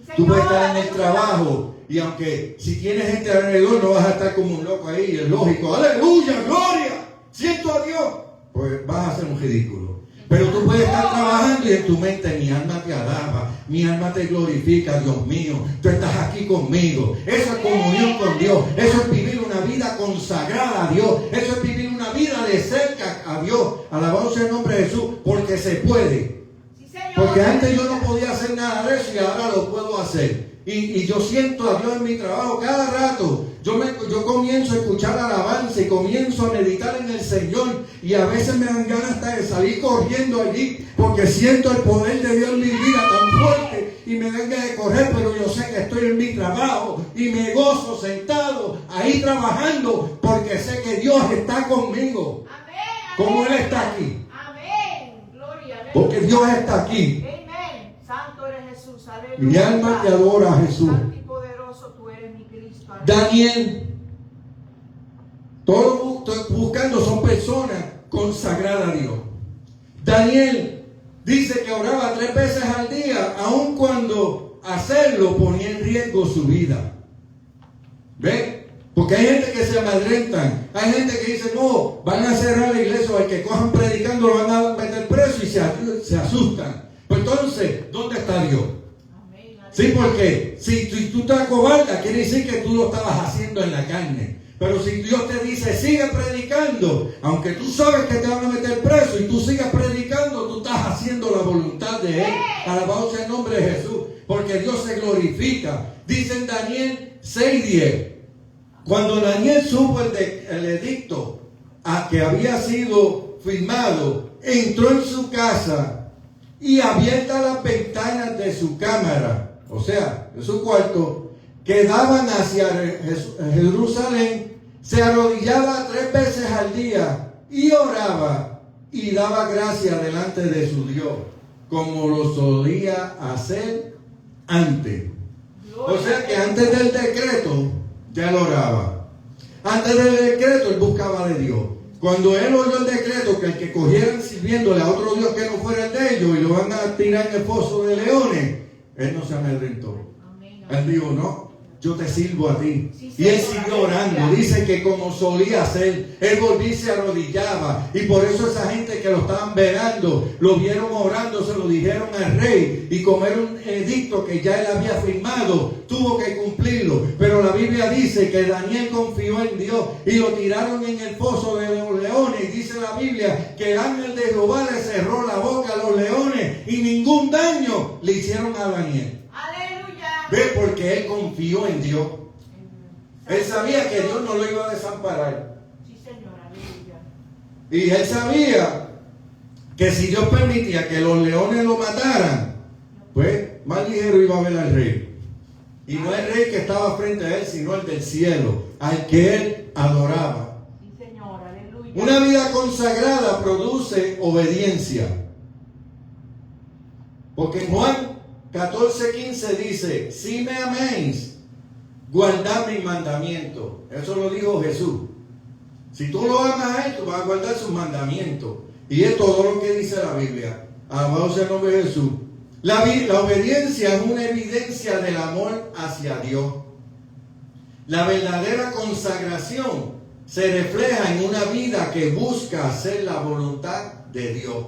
Sí, Tú puedes Señor. estar en el trabajo, y aunque si tienes gente alrededor no vas a estar como un loco ahí, es lógico, aleluya, gloria, siento a Dios, pues vas a hacer un ridículo. Pero tú puedes estar trabajando y en tu mente mi alma te alaba, mi alma te glorifica, Dios mío, tú estás aquí conmigo. Eso es comunión con Dios, eso es vivir una vida consagrada a Dios, eso es vivir una vida de cerca a Dios. Alabado sea el nombre de Jesús, porque se puede. Sí, Señor. Porque antes yo no podía hacer nada de eso y ahora lo puedo hacer. Y yo siento a Dios en mi trabajo cada rato. Yo comienzo a escuchar alabanza y comienzo a meditar en el Señor. Y a veces me dan ganas hasta de salir corriendo allí porque siento el poder de Dios en mi vida tan fuerte. Y me dan ganas de correr, pero yo sé que estoy en mi trabajo y me gozo sentado ahí trabajando porque sé que Dios está conmigo. Amén. Como Él está aquí. Amén. Gloria. Aleluya. Porque Dios está aquí. Amén. Santo eres Jesús. Aleluya. Mi alma te adora, Jesús. Santo y poderoso tú eres mi Cristo. Aleluya. Daniel, todo buscando son personas consagradas a Dios. Daniel dice que oraba 3 veces al día, aun cuando hacerlo ponía en riesgo su vida. ¿Ven? Porque hay gente que se amedrentan, hay gente que dice, no, van a cerrar la iglesia, o al que cojan predicando lo van a meter preso y se asustan. Pues entonces, ¿dónde está Dios? Amén. Sí, porque si tú te acobardas, quiere decir que tú lo estabas haciendo en la carne. Pero si Dios te dice, sigue predicando, aunque tú sabes que te van a meter preso y tú sigas predicando, tú estás haciendo la voluntad de Él. Alabado sea el nombre de Jesús, porque Dios se glorifica. Dice en Daniel 6:10, cuando Daniel supo el edicto que había sido firmado, entró en su casa y abiertas las ventanas de su cámara, o sea, de su cuarto, que daban hacia Jerusalén, se arrodillaba 3 veces al día y oraba y daba gracias delante de su Dios, como lo solía hacer antes. O sea que antes del decreto ya él oraba. Antes del decreto él buscaba de Dios. Cuando él oyó el decreto que el que cogieran sirviéndole a otro Dios que no fuera el de ellos y lo van a tirar en el foso de leones, él no se amedrentó. Amén. Él dijo, no, yo te sirvo a ti. Sí, Y él Señor, siguió orando. aleluya. Dice que como solía hacer, él volvía y se arrodillaba. Y por eso esa gente que lo estaban velando, lo vieron orando, se lo dijeron al rey. Y como era un edicto que ya él había firmado, tuvo que cumplirlo. Pero la Biblia dice que Daniel confió en Dios y lo tiraron en el foso de los leones. Y dice la Biblia que el ángel de Jehová le cerró la boca a los leones y ningún daño le hicieron a Daniel. Aleluya. Ve, porque él confió en Dios. Él sabía que Dios no lo iba a desamparar. Sí, Señor. Aleluya. Y él sabía que si Dios permitía que los leones lo mataran, pues más ligero iba a ver al rey. Y no el rey que estaba frente a él, sino el del cielo, al que él adoraba. Sí, Señor. Aleluya. Una vida consagrada produce obediencia. Porque Juan 14:15 dice, si me améis, guardad mis mandamientos. Eso lo dijo Jesús. Si tú lo amas a Él, tú vas a guardar sus mandamientos. Y es todo lo que dice la Biblia. Alabado sea el nombre de Jesús. La obediencia es una evidencia del amor hacia Dios. La verdadera consagración se refleja en una vida que busca hacer la voluntad de Dios.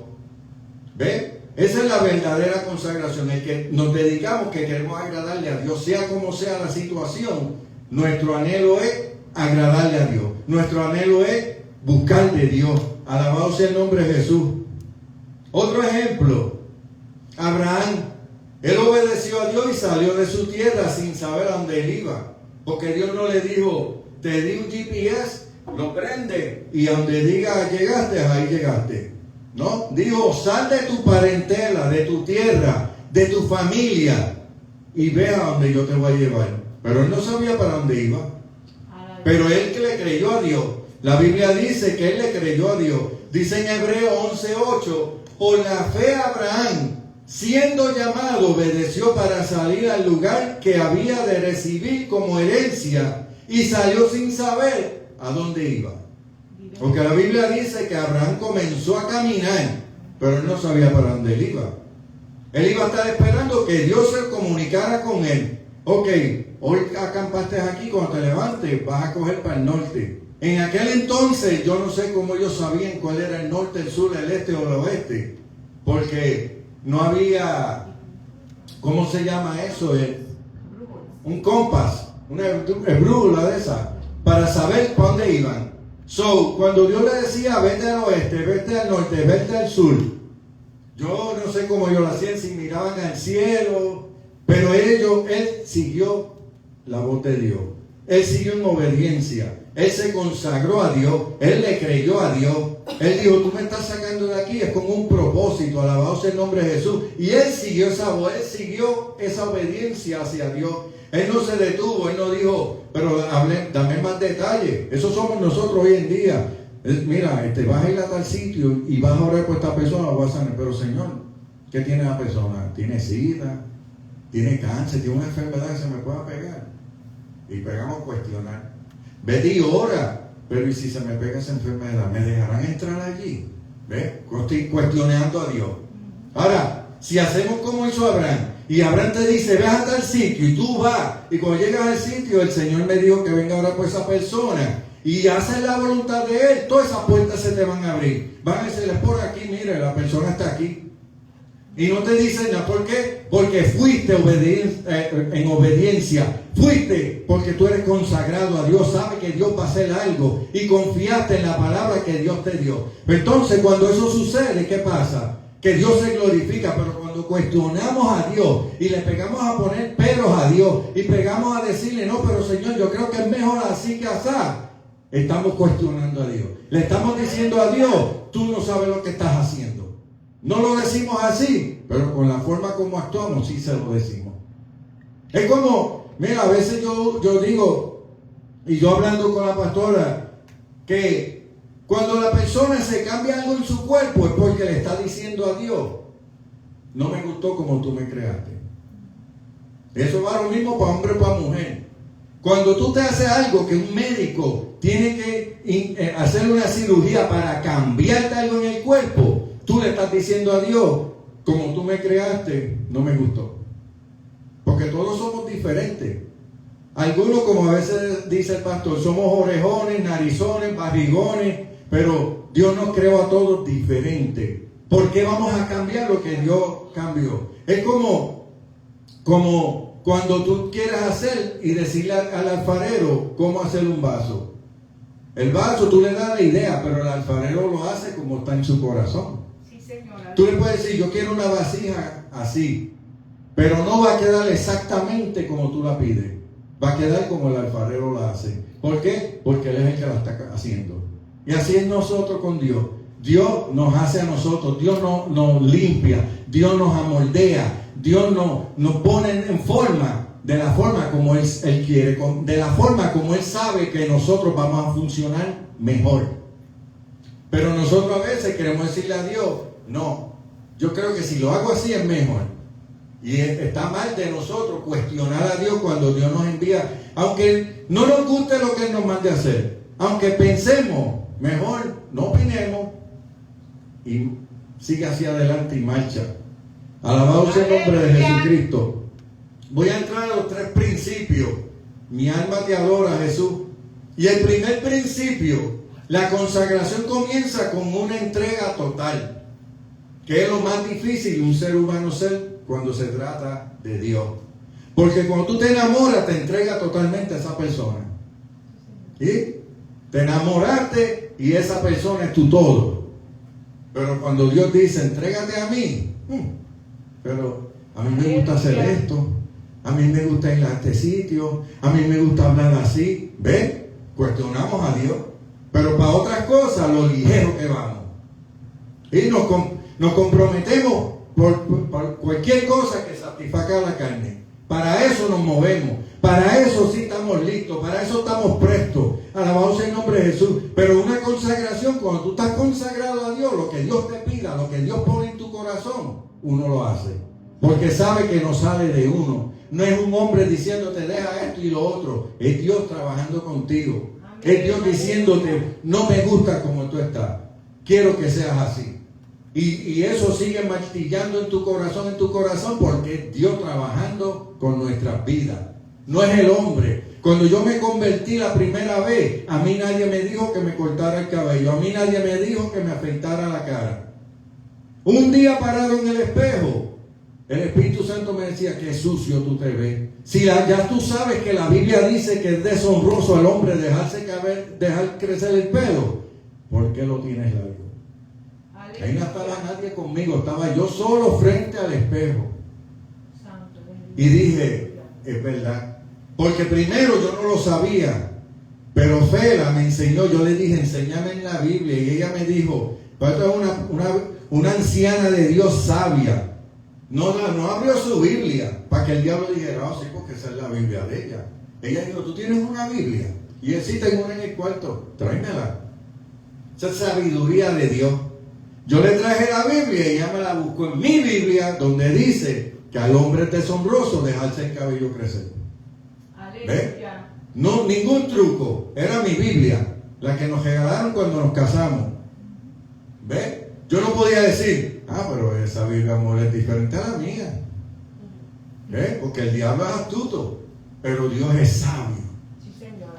¿Ve? Esa es la verdadera consagración, el que nos dedicamos, que queremos agradarle a Dios, sea como sea la situación. Nuestro anhelo es agradarle a Dios. Nuestro anhelo es buscar de Dios. Alabado sea el nombre de Jesús. Otro ejemplo, Abraham. Él obedeció a Dios y salió de su tierra sin saber a dónde él iba. Porque Dios no le dijo, te di un GPS, lo prende y a donde diga llegaste, ahí llegaste. No, dijo, sal de tu parentela, de tu tierra, de tu familia y ve a donde yo te voy a llevar. Pero él no sabía para dónde iba. Pero él que le creyó a Dios. La Biblia dice que él le creyó a Dios. Dice en Hebreos 11:8, por la fe Abraham, siendo llamado, obedeció para salir al lugar que había de recibir como herencia y salió sin saber a dónde iba. Porque la Biblia dice que Abraham comenzó a caminar, pero él no sabía para dónde él iba. Él iba a estar esperando que Dios se comunicara con él. Ok, hoy acampaste aquí, cuando te levantes vas a coger para el norte. En aquel entonces yo no sé cómo ellos sabían cuál era el norte, el sur, el este o el oeste. Porque no había, ¿cómo se llama eso? Un compás, una brújula de esa, para saber para dónde iban. So, cuando Dios le decía, vete al oeste, vete al norte, vete al sur, yo no sé cómo ellos lo hacían, si miraban al cielo, pero él siguió la voz de Dios. Él siguió en obediencia. Él se consagró a Dios. Él le creyó a Dios. Él dijo, tú me estás sacando de aquí, es con un propósito, alabado sea el nombre de Jesús. Y él siguió esa voz, él siguió esa obediencia hacia Dios. Él no se detuvo, él no dijo, pero dame más detalles. Eso somos nosotros hoy en día. Mira, vas a ir a tal sitio y vas a orar por esta persona, o vas a sanar. Pero Señor, ¿qué tiene la persona? ¿Tiene sida? ¿Tiene cáncer? ¿Tiene una enfermedad que se me pueda pegar? Y pegamos a cuestionar. Vete y ora. Pero ¿y si se me pega esa enfermedad? ¿Me dejarán entrar allí? ¿Ves? Estoy cuestionando a Dios. Ahora, si hacemos como hizo Abraham, y Abraham te dice, ve a tal sitio, y tú vas, y cuando llegas al sitio, el Señor me dijo que venga a orar por esa persona, y haces la voluntad de Él, todas esas puertas se te van a abrir. Van a decirles, por aquí, mire, la persona está aquí. Y no te dicen nada. ¿Por qué? Porque fuiste en obediencia. Fuiste porque tú eres consagrado a Dios. Sabes que Dios va a hacer algo. Y confiaste en la palabra que Dios te dio. Entonces, cuando eso sucede, ¿qué pasa? Que Dios se glorifica. Pero cuando cuestionamos a Dios y le pegamos a poner peros a Dios y pegamos a decirle, no, pero Señor, yo creo que es mejor así que asá, estamos cuestionando a Dios. Le estamos diciendo a Dios, tú no sabes lo que estás haciendo. No lo decimos así, pero con la forma como actuamos sí se lo decimos. Es como, mira, a veces yo digo, y yo hablando con la pastora, que cuando la persona se cambia algo en su cuerpo es porque le está diciendo a Dios, no me gustó como tú me creaste. Eso va lo mismo para hombre o para mujer. Cuando tú te haces algo que un médico tiene que hacer una cirugía para cambiarte algo en el cuerpo, tú le estás diciendo a Dios, como tú me creaste, no me gustó. Porque todos somos diferentes. Algunos, como a veces dice el pastor, somos orejones, narizones, barrigones, pero Dios nos creó a todos diferentes. ¿Por qué vamos a cambiar lo que Dios cambió? Es como cuando tú quieres hacer y decirle al alfarero cómo hacer un vaso. El vaso tú le das la idea, pero el alfarero lo hace como está en su corazón. Tú le puedes decir, yo quiero una vasija así, pero no va a quedar exactamente como tú la pides. Va a quedar como el alfarero la hace. ¿Por qué? Porque Él es el que la está haciendo. Y así es nosotros con Dios. Dios nos hace a nosotros, Dios nos limpia, Dios nos amoldea, Dios nos pone en forma, de la forma como Él quiere, de la forma como Él sabe que nosotros vamos a funcionar mejor. Pero nosotros a veces queremos decirle a Dios, no, yo creo que si lo hago así es mejor. Y está mal de nosotros cuestionar a Dios cuando Dios nos envía. Aunque no nos guste lo que Él nos mande a hacer. Aunque pensemos, mejor no opinemos. Y sigue hacia adelante y marcha. Alabado sea el nombre de Jesucristo. Voy a entrar a los 3 principios. Mi alma te adora, Jesús. Y el primer principio, la consagración comienza con una entrega total. Que es lo más difícil de un ser humano ser cuando se trata de Dios. Porque cuando tú te enamoras, te entregas totalmente a esa persona. ¿Sí? Te enamoraste y esa persona es tu todo. Pero cuando Dios dice, entrégate a mí, pero a mí me gusta hacer esto, a mí me gusta ir a este sitio, a mí me gusta hablar así. ¿Ven? Cuestionamos a Dios. Pero para otras cosas, lo ligero que vamos. Y nos comprometemos por cualquier cosa que satisfaga la carne. Para eso nos movemos. Para eso sí estamos listos. Para eso estamos prestos. Alabado sea el nombre de Jesús. Pero una consagración, cuando tú estás consagrado a Dios, lo que Dios te pida, lo que Dios pone en tu corazón, uno lo hace. Porque sabe que no sale de uno. No es un hombre diciéndote, deja esto y lo otro. Es Dios trabajando contigo. Es Dios diciéndote, no me gusta como tú estás. Quiero que seas así. Y eso sigue martillando en tu corazón, porque es Dios trabajando con nuestras vidas. No es el hombre. Cuando yo me convertí la primera vez, a mí nadie me dijo que me cortara el cabello. A mí nadie me dijo que me afeitara la cara. Un día parado en el espejo, el Espíritu Santo me decía, qué sucio tú te ves. Si ya tú sabes que la Biblia dice que es deshonroso al hombre dejar crecer el pelo, ¿por qué lo tienes largo? Ahí no estaba nadie conmigo, estaba yo solo frente al espejo. Y dije, es verdad. Porque primero yo no lo sabía, pero Fela me enseñó. Yo le dije, enséñame en la Biblia. Y ella me dijo, esto es una anciana de Dios sabia. No abrió su Biblia para que el diablo dijera, sí, porque esa es la Biblia de ella. Ella dijo, ¿tú tienes una Biblia? Y él, sí, tengo una en el cuarto, tráemela. Esa es sabiduría de Dios. Yo le traje la Biblia y ella me la buscó en mi Biblia, donde dice que al hombre es deshonroso dejarse el cabello crecer. ¿Ves? No, ningún truco. Era mi Biblia, la que nos regalaron cuando nos casamos. ¿Ves? Yo no podía decir, pero esa Biblia, amor, es diferente a la mía. ¿Ves? Porque el diablo es astuto, pero Dios es sabio.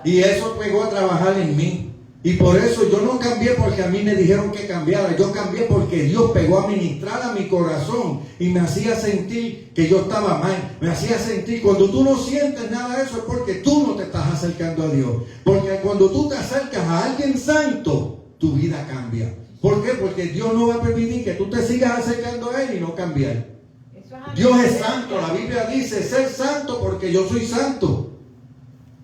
Y eso pegó a trabajar en mí. Y por eso yo no cambié porque a mí me dijeron que cambiara. Yo cambié porque Dios pegó a ministrar a mi corazón y me hacía sentir que yo estaba mal. Me hacía sentir, cuando tú no sientes nada de eso, es porque tú no te estás acercando a Dios. Porque cuando tú te acercas a alguien santo, tu vida cambia. ¿Por qué? Porque Dios no va a permitir que tú te sigas acercando a Él y no cambiar. Dios es santo. La Biblia dice, ser santo porque yo soy santo.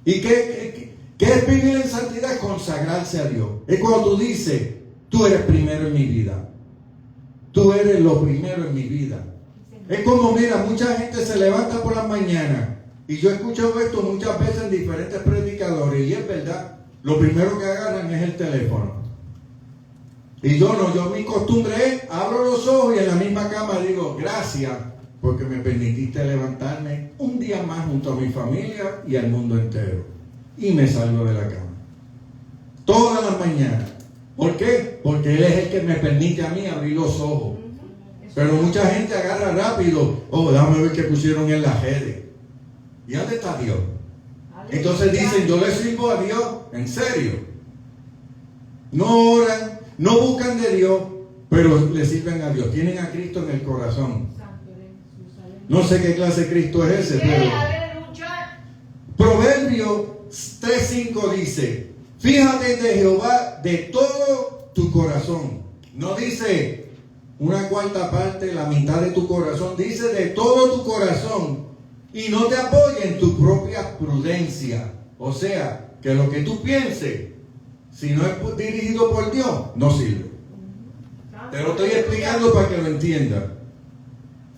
¿Y qué es vivir en santidad? Es consagrarse a Dios. Es cuando tú dices, tú eres primero en mi vida. Tú eres lo primero en mi vida. Es como, mira, mucha gente se levanta por las mañanas. Y yo he escuchado esto muchas veces en diferentes predicadores. Y es verdad, lo primero que agarran es el teléfono. Y yo mi costumbre es, abro los ojos y en la misma cama digo, gracias, porque me permitiste levantarme un día más junto a mi familia y al mundo entero. Y me salgo de la cama. Todas las mañanas. ¿Por qué? Porque Él es el que me permite a mí abrir los ojos. Pero mucha gente agarra rápido, déjame ver qué pusieron en las redes. ¿Y dónde está Dios? Entonces dicen, yo le sirvo a Dios. ¿En serio? No oran, no buscan de Dios, pero le sirven a Dios. Tienen a Cristo en el corazón. No sé qué clase de Cristo es ese, pero Proverbios 3:5 dice, fíjate de Jehová de todo tu corazón. No dice una cuarta parte, la mitad de tu corazón. Dice de todo tu corazón. Y no te apoyes en tu propia prudencia. O sea, que lo que tú pienses, si no es dirigido por Dios, no sirve. Te lo estoy explicando para que lo entiendas.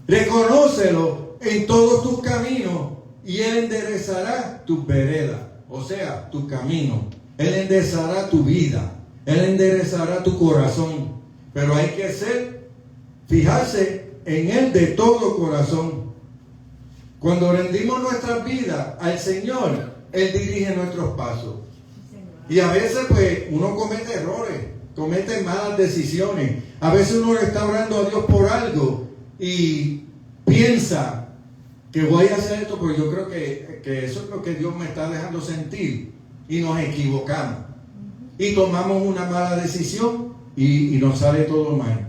Reconócelo en todos tus caminos y Él enderezará tus veredas. O sea, tu camino. Él enderezará tu vida. Él enderezará tu corazón. Pero hay que fijarse en Él de todo corazón. Cuando rendimos nuestras vidas al Señor, Él dirige nuestros pasos. Y a veces pues uno comete errores, comete malas decisiones. A veces uno le está orando a Dios por algo y piensa que voy a hacer esto, pero yo creo que eso es lo que Dios me está dejando sentir. Y nos equivocamos. Y tomamos una mala decisión y nos sale todo mal.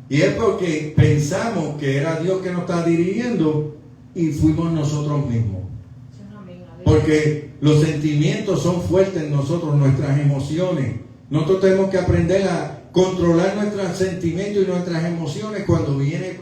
Y es porque pensamos que era Dios que nos está dirigiendo y fuimos nosotros mismos. Porque los sentimientos son fuertes en nosotros, nuestras emociones. Nosotros tenemos que aprender a controlar nuestros sentimientos y nuestras emociones cuando vienen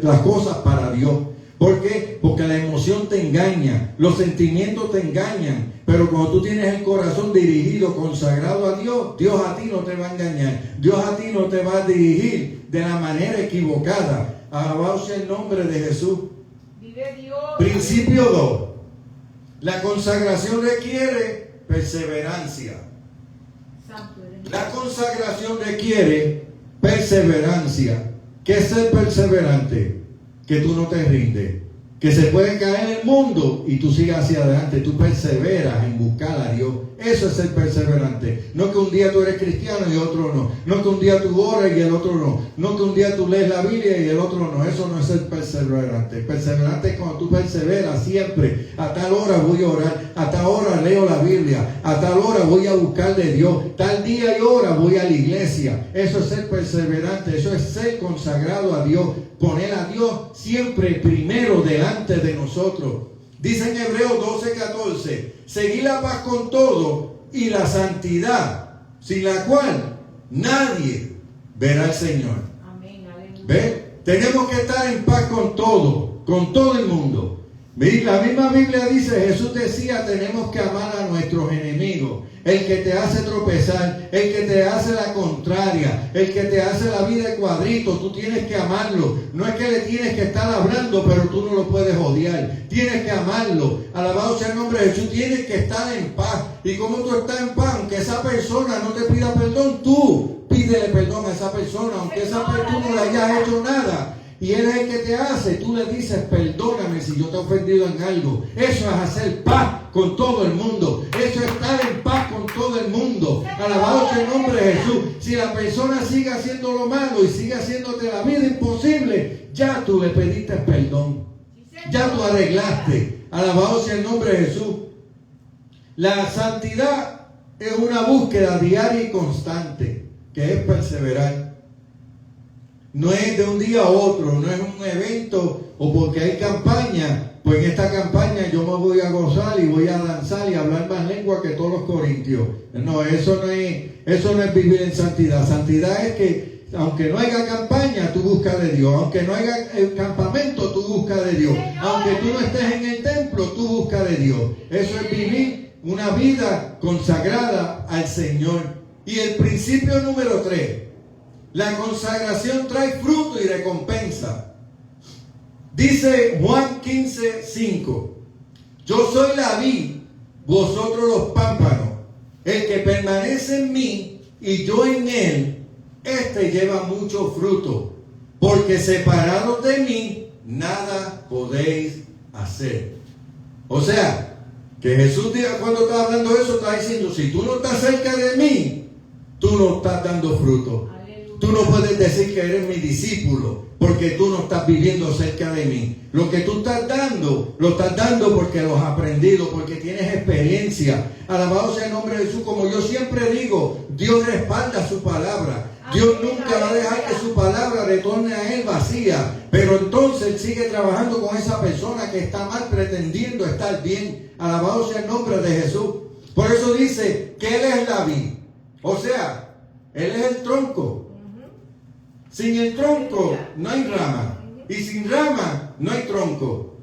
las cosas para Dios. ¿Por qué? Porque la emoción te engaña, los sentimientos te engañan, pero cuando tú tienes el corazón dirigido, consagrado a Dios, Dios a ti no te va a engañar, Dios a ti no te va a dirigir de la manera equivocada. Alabado sea el nombre de Jesús. Vive Dios. Principio 2. La consagración requiere perseverancia. Santo eres. La consagración requiere perseverancia. ¿Qué es ser perseverante? Que tú no te rindes, que se puede caer el mundo y tú sigas hacia adelante, tú perseveras en buscar a Dios. Eso es ser perseverante. No que un día tú eres cristiano y otro no, no que un día tú oras y el otro no, no que un día tú lees la Biblia y el otro no. Eso no es ser perseverante. Perseverante es cuando tú perseveras siempre. A tal hora voy a orar, a tal hora leo la Biblia, a tal hora voy a buscar de Dios, tal día y hora voy a la iglesia. Eso es ser perseverante, eso es ser consagrado a Dios, poner a Dios siempre primero delante de nosotros. Dice en Hebreos 12:14, seguid la paz con todo y la santidad, sin la cual nadie verá al Señor. Amén, aleluya. ¿Ve? Tenemos que estar en paz con todo el mundo. La misma Biblia dice, Jesús decía, tenemos que amar a nuestros enemigos. El que te hace tropezar, el que te hace la contraria, el que te hace la vida de cuadrito, tú tienes que amarlo. No es que le tienes que estar hablando, pero tú no lo puedes odiar. Tienes que amarlo. Alabado sea el nombre de Jesús. Tienes que estar en paz. ¿Y cómo tú estás en paz? Aunque esa persona no te pida perdón, tú pídele perdón a esa persona, aunque esa persona no le hayas hecho nada. Y Él es el que te hace. Tú le dices, perdóname si yo te he ofendido en algo. Eso es hacer paz con todo el mundo. Eso es estar en paz con todo el mundo. Alabado sea el nombre de Jesús. Si la persona sigue haciendo lo malo y sigue haciéndote la vida imposible, ya tú le pediste perdón. Ya tú arreglaste. Alabado sea el nombre de Jesús. La santidad es una búsqueda diaria y constante, que es perseverar. No es de un día a otro, no es un evento o porque hay campaña, pues en esta campaña yo me voy a gozar y voy a danzar y hablar más lengua que todos los corintios. No, eso no es vivir en santidad. Santidad es que aunque no haya campaña, tú buscas de Dios. Aunque no haya el campamento, tú buscas de Dios. Aunque tú no estés en el templo, tú buscas de Dios. Eso es vivir una vida consagrada al Señor. Y el principio número 3. La consagración trae fruto y recompensa. Dice Juan 15:5. Yo soy la vid, vosotros los pámpanos. El que permanece en mí y yo en él, este lleva mucho fruto. Porque separados de mí, nada podéis hacer. O sea, que Jesús cuando está hablando de eso, está diciendo, si tú no estás cerca de mí, tú no estás dando fruto. Tú no puedes decir que eres mi discípulo porque tú no estás viviendo cerca de mí. Lo que tú estás dando, lo estás dando porque lo has aprendido, porque tienes experiencia. Alabado sea el nombre de Jesús. Como yo siempre digo, Dios respalda su palabra. Dios nunca va a dejar que su palabra retorne a Él vacía. Pero entonces Él sigue trabajando con esa persona que está mal pretendiendo estar bien. Alabado sea el nombre de Jesús. Por eso dice que Él es la vid. O sea, Él es el tronco. Sin el tronco no hay rama. Y sin rama no hay tronco.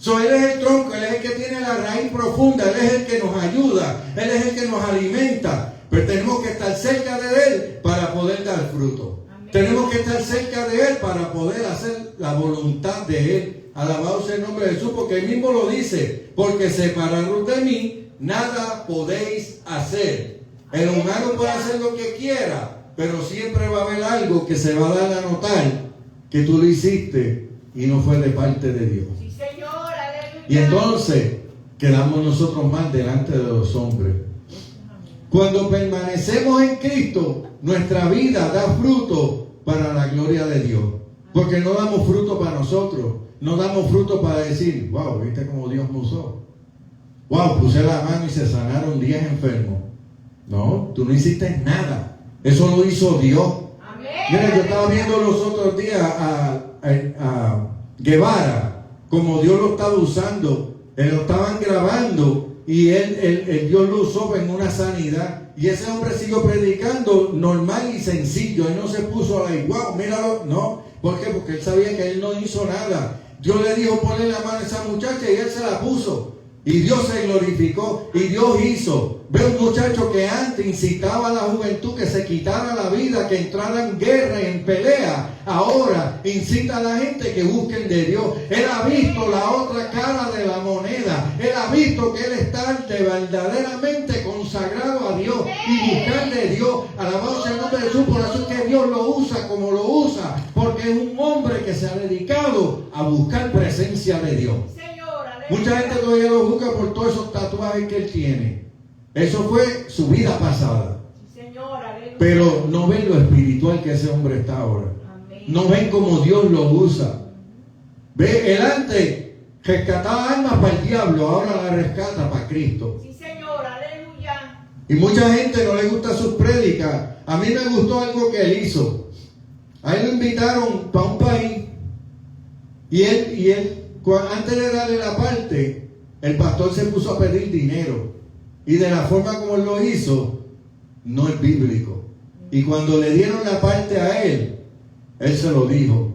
Él es el tronco, Él es el que tiene la raíz profunda, Él es el que nos ayuda, Él es el que nos alimenta. Pero tenemos que estar cerca de Él para poder dar fruto. Amén. Tenemos que estar cerca de Él para poder hacer la voluntad de Él. Alabado sea el nombre de Jesús, porque Él mismo lo dice. Porque separados de mí, nada podéis hacer. El humano puede hacer lo que quiera, pero siempre va a haber algo que se va a dar a notar que tú lo hiciste y no fue de parte de Dios. Sí, Señor, aleluya. Y entonces quedamos nosotros mal delante de los hombres. Cuando permanecemos en Cristo, nuestra vida da fruto para la gloria de Dios. Porque no damos fruto para nosotros. No damos fruto para decir, wow, ¿viste cómo Dios me usó? Wow, puse la mano y se sanaron 10 enfermos. No, tú no hiciste nada. Eso lo hizo Dios. Amén. Mira, yo estaba viendo los otros días a Guevara, como Dios lo estaba usando. Lo estaban grabando y el Dios lo usó en una sanidad. Y ese hombre siguió predicando normal y sencillo. Él no se puso a wow, míralo. No. ¿Por qué? Porque él sabía que él no hizo nada. Dios le dijo ponle la mano a esa muchacha y él se la puso. Y Dios se glorificó y Dios hizo. Ve un muchacho que antes incitaba a la juventud que se quitara la vida, que entrara en guerra y en pelea. Ahora incita a la gente que busquen de Dios. Él ha visto la otra cara de la moneda. Él ha visto que él está verdaderamente consagrado a Dios y buscar de Dios. Alabado sea el nombre de Jesús. Por eso es que Dios lo usa como lo usa. Porque es un hombre que se ha dedicado a buscar presencia de Dios. Mucha gente todavía lo busca por todos esos tatuajes que él tiene. Eso fue su vida pasada. Pero no ven lo espiritual que ese hombre está ahora. No ven cómo Dios lo usa. Ve, él antes rescataba almas para el diablo, ahora la rescata para Cristo. Sí, Señor, aleluya. Y mucha gente no le gusta sus prédicas. A mí me gustó algo que él hizo. A él lo invitaron para un país. Y él antes de darle la parte, el pastor se puso a pedir dinero. Y de la forma como él lo hizo, no es bíblico. Y cuando le dieron la parte a él se lo dijo.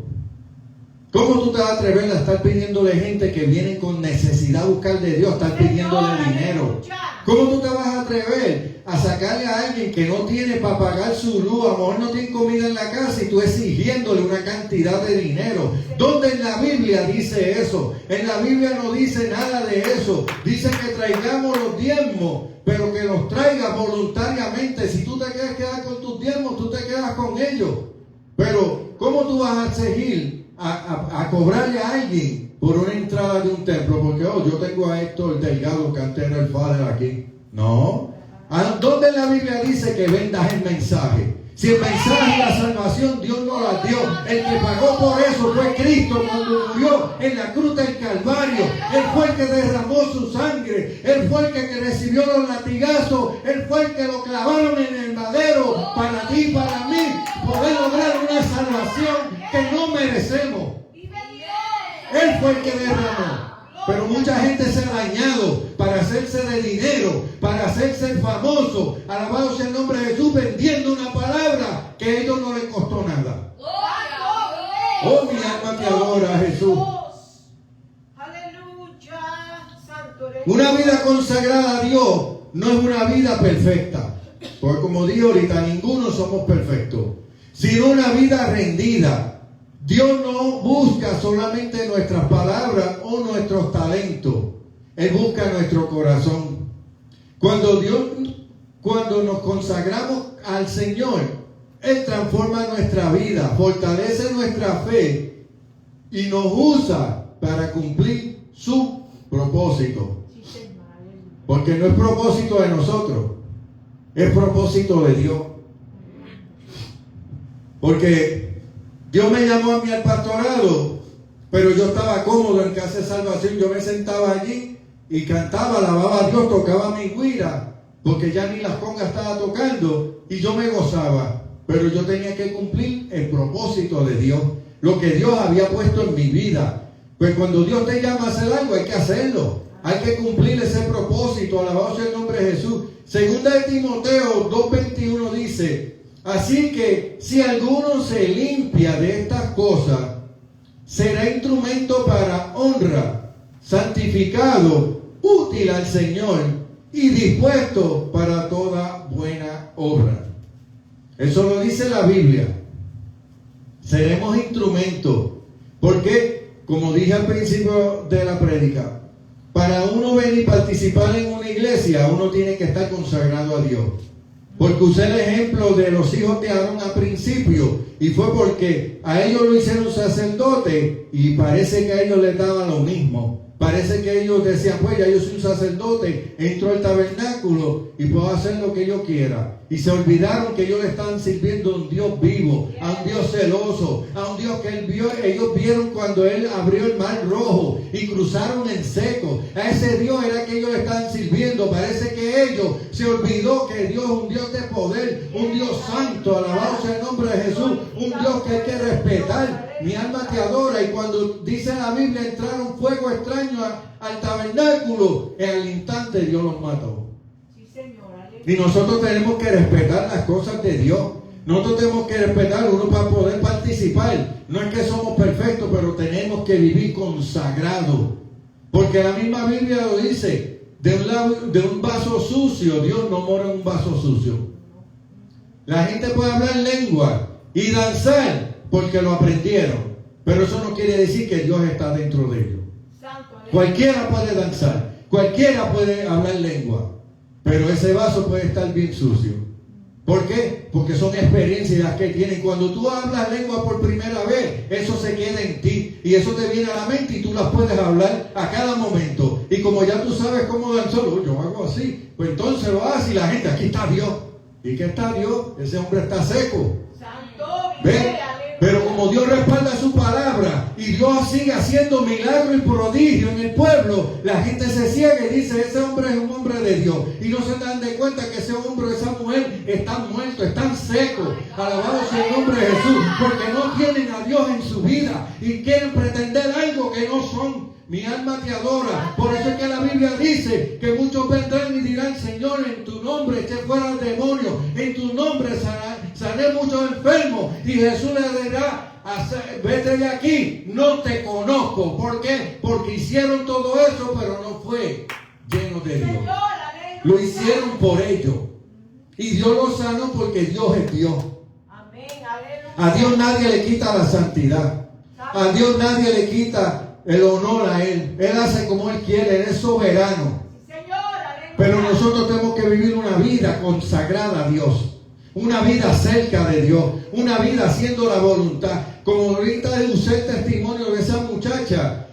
¿Cómo tú te vas a atrever a estar pidiéndole gente que viene con necesidad a buscar de Dios, a estar pidiéndole dinero? ¿Cómo tú te vas a atrever a sacarle a alguien que no tiene para pagar su luz? A lo mejor no tiene comida en la casa y tú exigiéndole una cantidad de dinero. ¿Dónde en la Biblia dice eso? En la Biblia no dice nada de eso. Dice que traigamos los diezmos, pero que los traigas voluntariamente. Si tú te quieres quedar con tus diezmos, tú te quedas con ellos. Pero, ¿cómo tú vas a exigir a cobrarle a alguien por una entrada de un templo? Porque, yo tengo a Héctor Delgado, cantero, el Father aquí. No. ¿Dónde en la Biblia dice que vendas el mensaje? Si el mensaje y la salvación Dios no la dio, el que pagó por eso fue Cristo cuando murió en la cruz del Calvario. Él fue el que derramó su sangre, Él fue el que recibió los latigazos, Él fue el que lo clavaron en el madero para ti y para mí, poder lograr una salvación que no merecemos. Él fue el que derramó. Pero mucha gente se ha dañado para hacerse de dinero, para hacerse famoso. Alabado sea el nombre de Jesús, vendiendo una palabra que a ellos no les costó nada. Oh, mi alma te adora, Jesús. Una vida consagrada a Dios no es una vida perfecta. Porque como dije ahorita, ninguno somos perfectos. Sino una vida rendida. Dios no busca solamente nuestras palabras o nuestros talentos. Él busca nuestro corazón. Cuando nos consagramos al Señor, Él transforma nuestra vida, fortalece nuestra fe y nos usa para cumplir su propósito. Porque no es propósito de nosotros, es propósito de Dios. Porque Dios me llamó a mí al pastorado, pero yo estaba cómodo en Casa de Salvación. Yo me sentaba allí y cantaba, alababa a Dios, tocaba mi güira, porque ya ni las congas estaba tocando, y yo me gozaba. Pero yo tenía que cumplir el propósito de Dios, lo que Dios había puesto en mi vida. Pues cuando Dios te llama a hacer algo, hay que hacerlo. Hay que cumplir ese propósito, alabado sea el nombre de Jesús. Segunda de Timoteo 2:21 dice: así que si alguno se limpia de estas cosas, será instrumento para honra, santificado, útil al Señor y dispuesto para toda buena obra. Eso lo dice la Biblia. Seremos instrumentos. Porque, como dije al principio de la prédica, para uno venir y participar en una iglesia, uno tiene que estar consagrado a Dios. Porque usé el ejemplo de los hijos de Aarón al principio, y fue porque a ellos lo hicieron sacerdote y parece que a ellos les daba lo mismo. Parece que ellos decían, pues ya yo soy un sacerdote, entro al tabernáculo y puedo hacer lo que yo quiera. y se olvidaron que ellos le estaban sirviendo a un Dios vivo, a un Dios celoso, a un Dios que ellos vieron cuando Él abrió el mar rojo y cruzaron en seco. A ese Dios era que ellos le estaban sirviendo. Parece que ellos se olvidó que Dios es un Dios de poder, un Dios santo, alabado sea el nombre de Jesús, un Dios que hay que respetar. Mi alma te adora. Y cuando dice la Biblia, entraron fuego extraño al tabernáculo, en el instante Dios los mató. Y nosotros tenemos que respetar las cosas de Dios. Nosotros tenemos que respetar uno para poder participar. No es que somos perfectos, pero tenemos que vivir consagrado. Porque la misma Biblia lo dice. De un vaso sucio, Dios no mora en un vaso sucio. La gente puede hablar lengua y danzar porque lo aprendieron. Pero eso no quiere decir que Dios está dentro de ellos. Cualquiera puede danzar. Cualquiera puede hablar lengua. Pero ese vaso puede estar bien sucio. ¿Por qué? Porque son experiencias que tienen. Cuando tú hablas lengua por primera vez, eso se queda en ti. Y eso te viene a la mente y tú las puedes hablar a cada momento. Y como ya tú sabes cómo danzar, yo hago así. Pues entonces lo haces y la gente, aquí está Dios. ¿Y qué está Dios? Ese hombre está seco. ¿Ven? Pero como Dios respalda su palabra y Dios sigue haciendo milagros y prodigios en el pueblo, la gente se ciega y dice, ese hombre es un hombre de Dios. Y no se dan de cuenta que ese hombre o esa mujer están muertos, están secos. Alabado sea el nombre de Jesús, porque no tienen a Dios en su vida y quieren pretender algo que no son. Mi alma te adora. Por eso es que la Biblia dice que muchos vendrán y dirán, Señor, en tu nombre eché fuera al demonio, en tu nombre sané muchos enfermos. Y Jesús le dirá, vete de aquí, no te conozco. ¿Por qué? Porque hicieron todo eso, pero no fue lleno de Dios. Lo hicieron por ellos. Y Dios los sanó porque Dios es Dios. A Dios nadie le quita la santidad. A Dios nadie le quita el honor a Él. Él hace como Él quiere. Él es soberano. Pero nosotros tenemos que vivir una vida consagrada a Dios. Una vida cerca de Dios. Una vida haciendo la voluntad. Como ahorita usé el testimonio de esa muchacha.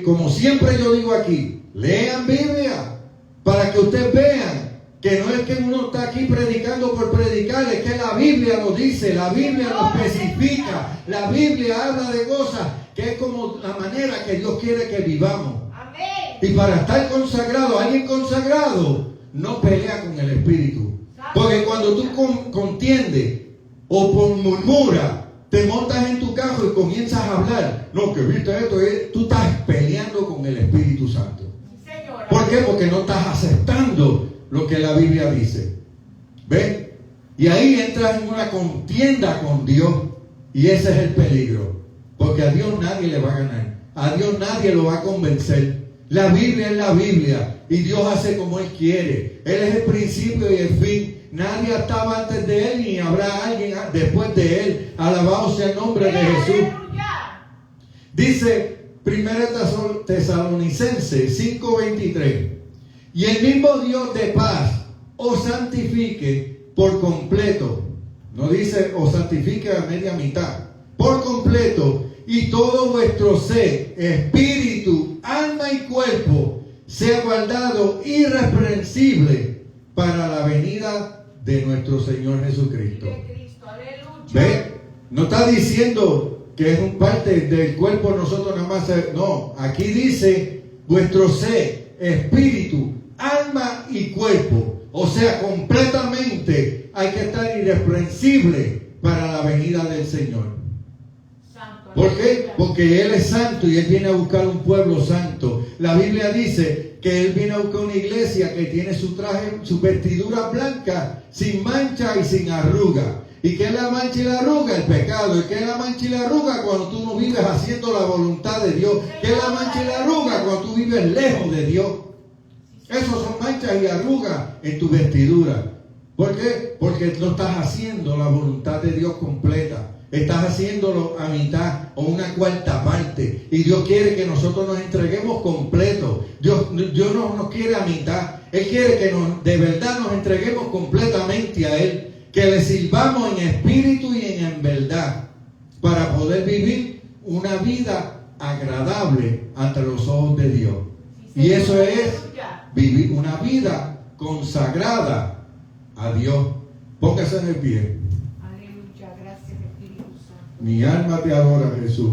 Como siempre yo digo aquí, lean Biblia para que ustedes vean que no es que uno está aquí predicando por predicar, es que la Biblia lo dice, la Biblia lo especifica, la Biblia habla de cosas que es como la manera que Dios quiere que vivamos. Amén. Y para estar consagrado, alguien consagrado no pelea con el Espíritu. Porque cuando tú contiendes o murmuras, te montas en tu carro y comienzas a hablar. No, que viste esto, tú estás peleando con el Espíritu Santo. ¿Por qué? Porque no estás aceptando lo que la Biblia dice. ¿Ven? Y ahí entras en una contienda con Dios. Y ese es el peligro. Porque a Dios nadie le va a ganar. A Dios nadie lo va a convencer. La Biblia es la Biblia. Y Dios hace como Él quiere. Él es el principio y el fin. Nadie estaba antes de Él, ni habrá alguien después de Él. Alabado sea el nombre de Jesús. Dice 1 Tesalonicenses 5:23. Y el mismo Dios de paz os santifique por completo. No dice os santifique a media mitad. Por completo. Y todo vuestro ser, espíritu, alma y cuerpo sea guardado irreprensible para la venida de nuestro Señor Jesucristo. ¿Ve? No está diciendo que es un parte del cuerpo nosotros nada más. No, aquí dice vuestro ser, espíritu, alma y cuerpo. O sea, completamente hay que estar irreprensible para la venida del Señor. ¿Por qué? Porque Él es santo y Él viene a buscar un pueblo santo. La Biblia dice que Él viene a buscar una iglesia que tiene su traje, su vestidura blanca, sin mancha y sin arruga. ¿Y qué es la mancha y la arruga? El pecado. ¿Y qué es la mancha y la arruga? Cuando tú no vives haciendo la voluntad de Dios. ¿Qué es la mancha y la arruga? Cuando tú vives lejos de Dios. Esos son manchas y arrugas en tu vestidura. ¿Por qué? Porque no estás haciendo la voluntad de Dios completa. Estás haciéndolo a mitad o una cuarta parte. Y Dios quiere que nosotros nos entreguemos completo. Dios no nos quiere a mitad. Él quiere que de verdad nos entreguemos completamente a Él. Que le sirvamos en espíritu y en verdad. Para poder vivir una vida agradable ante los ojos de Dios. Y eso es vivir una vida consagrada a Dios. Póngase en el pie. Aleluya, gracias Espíritu Santo. Mi alma te adora, Jesús.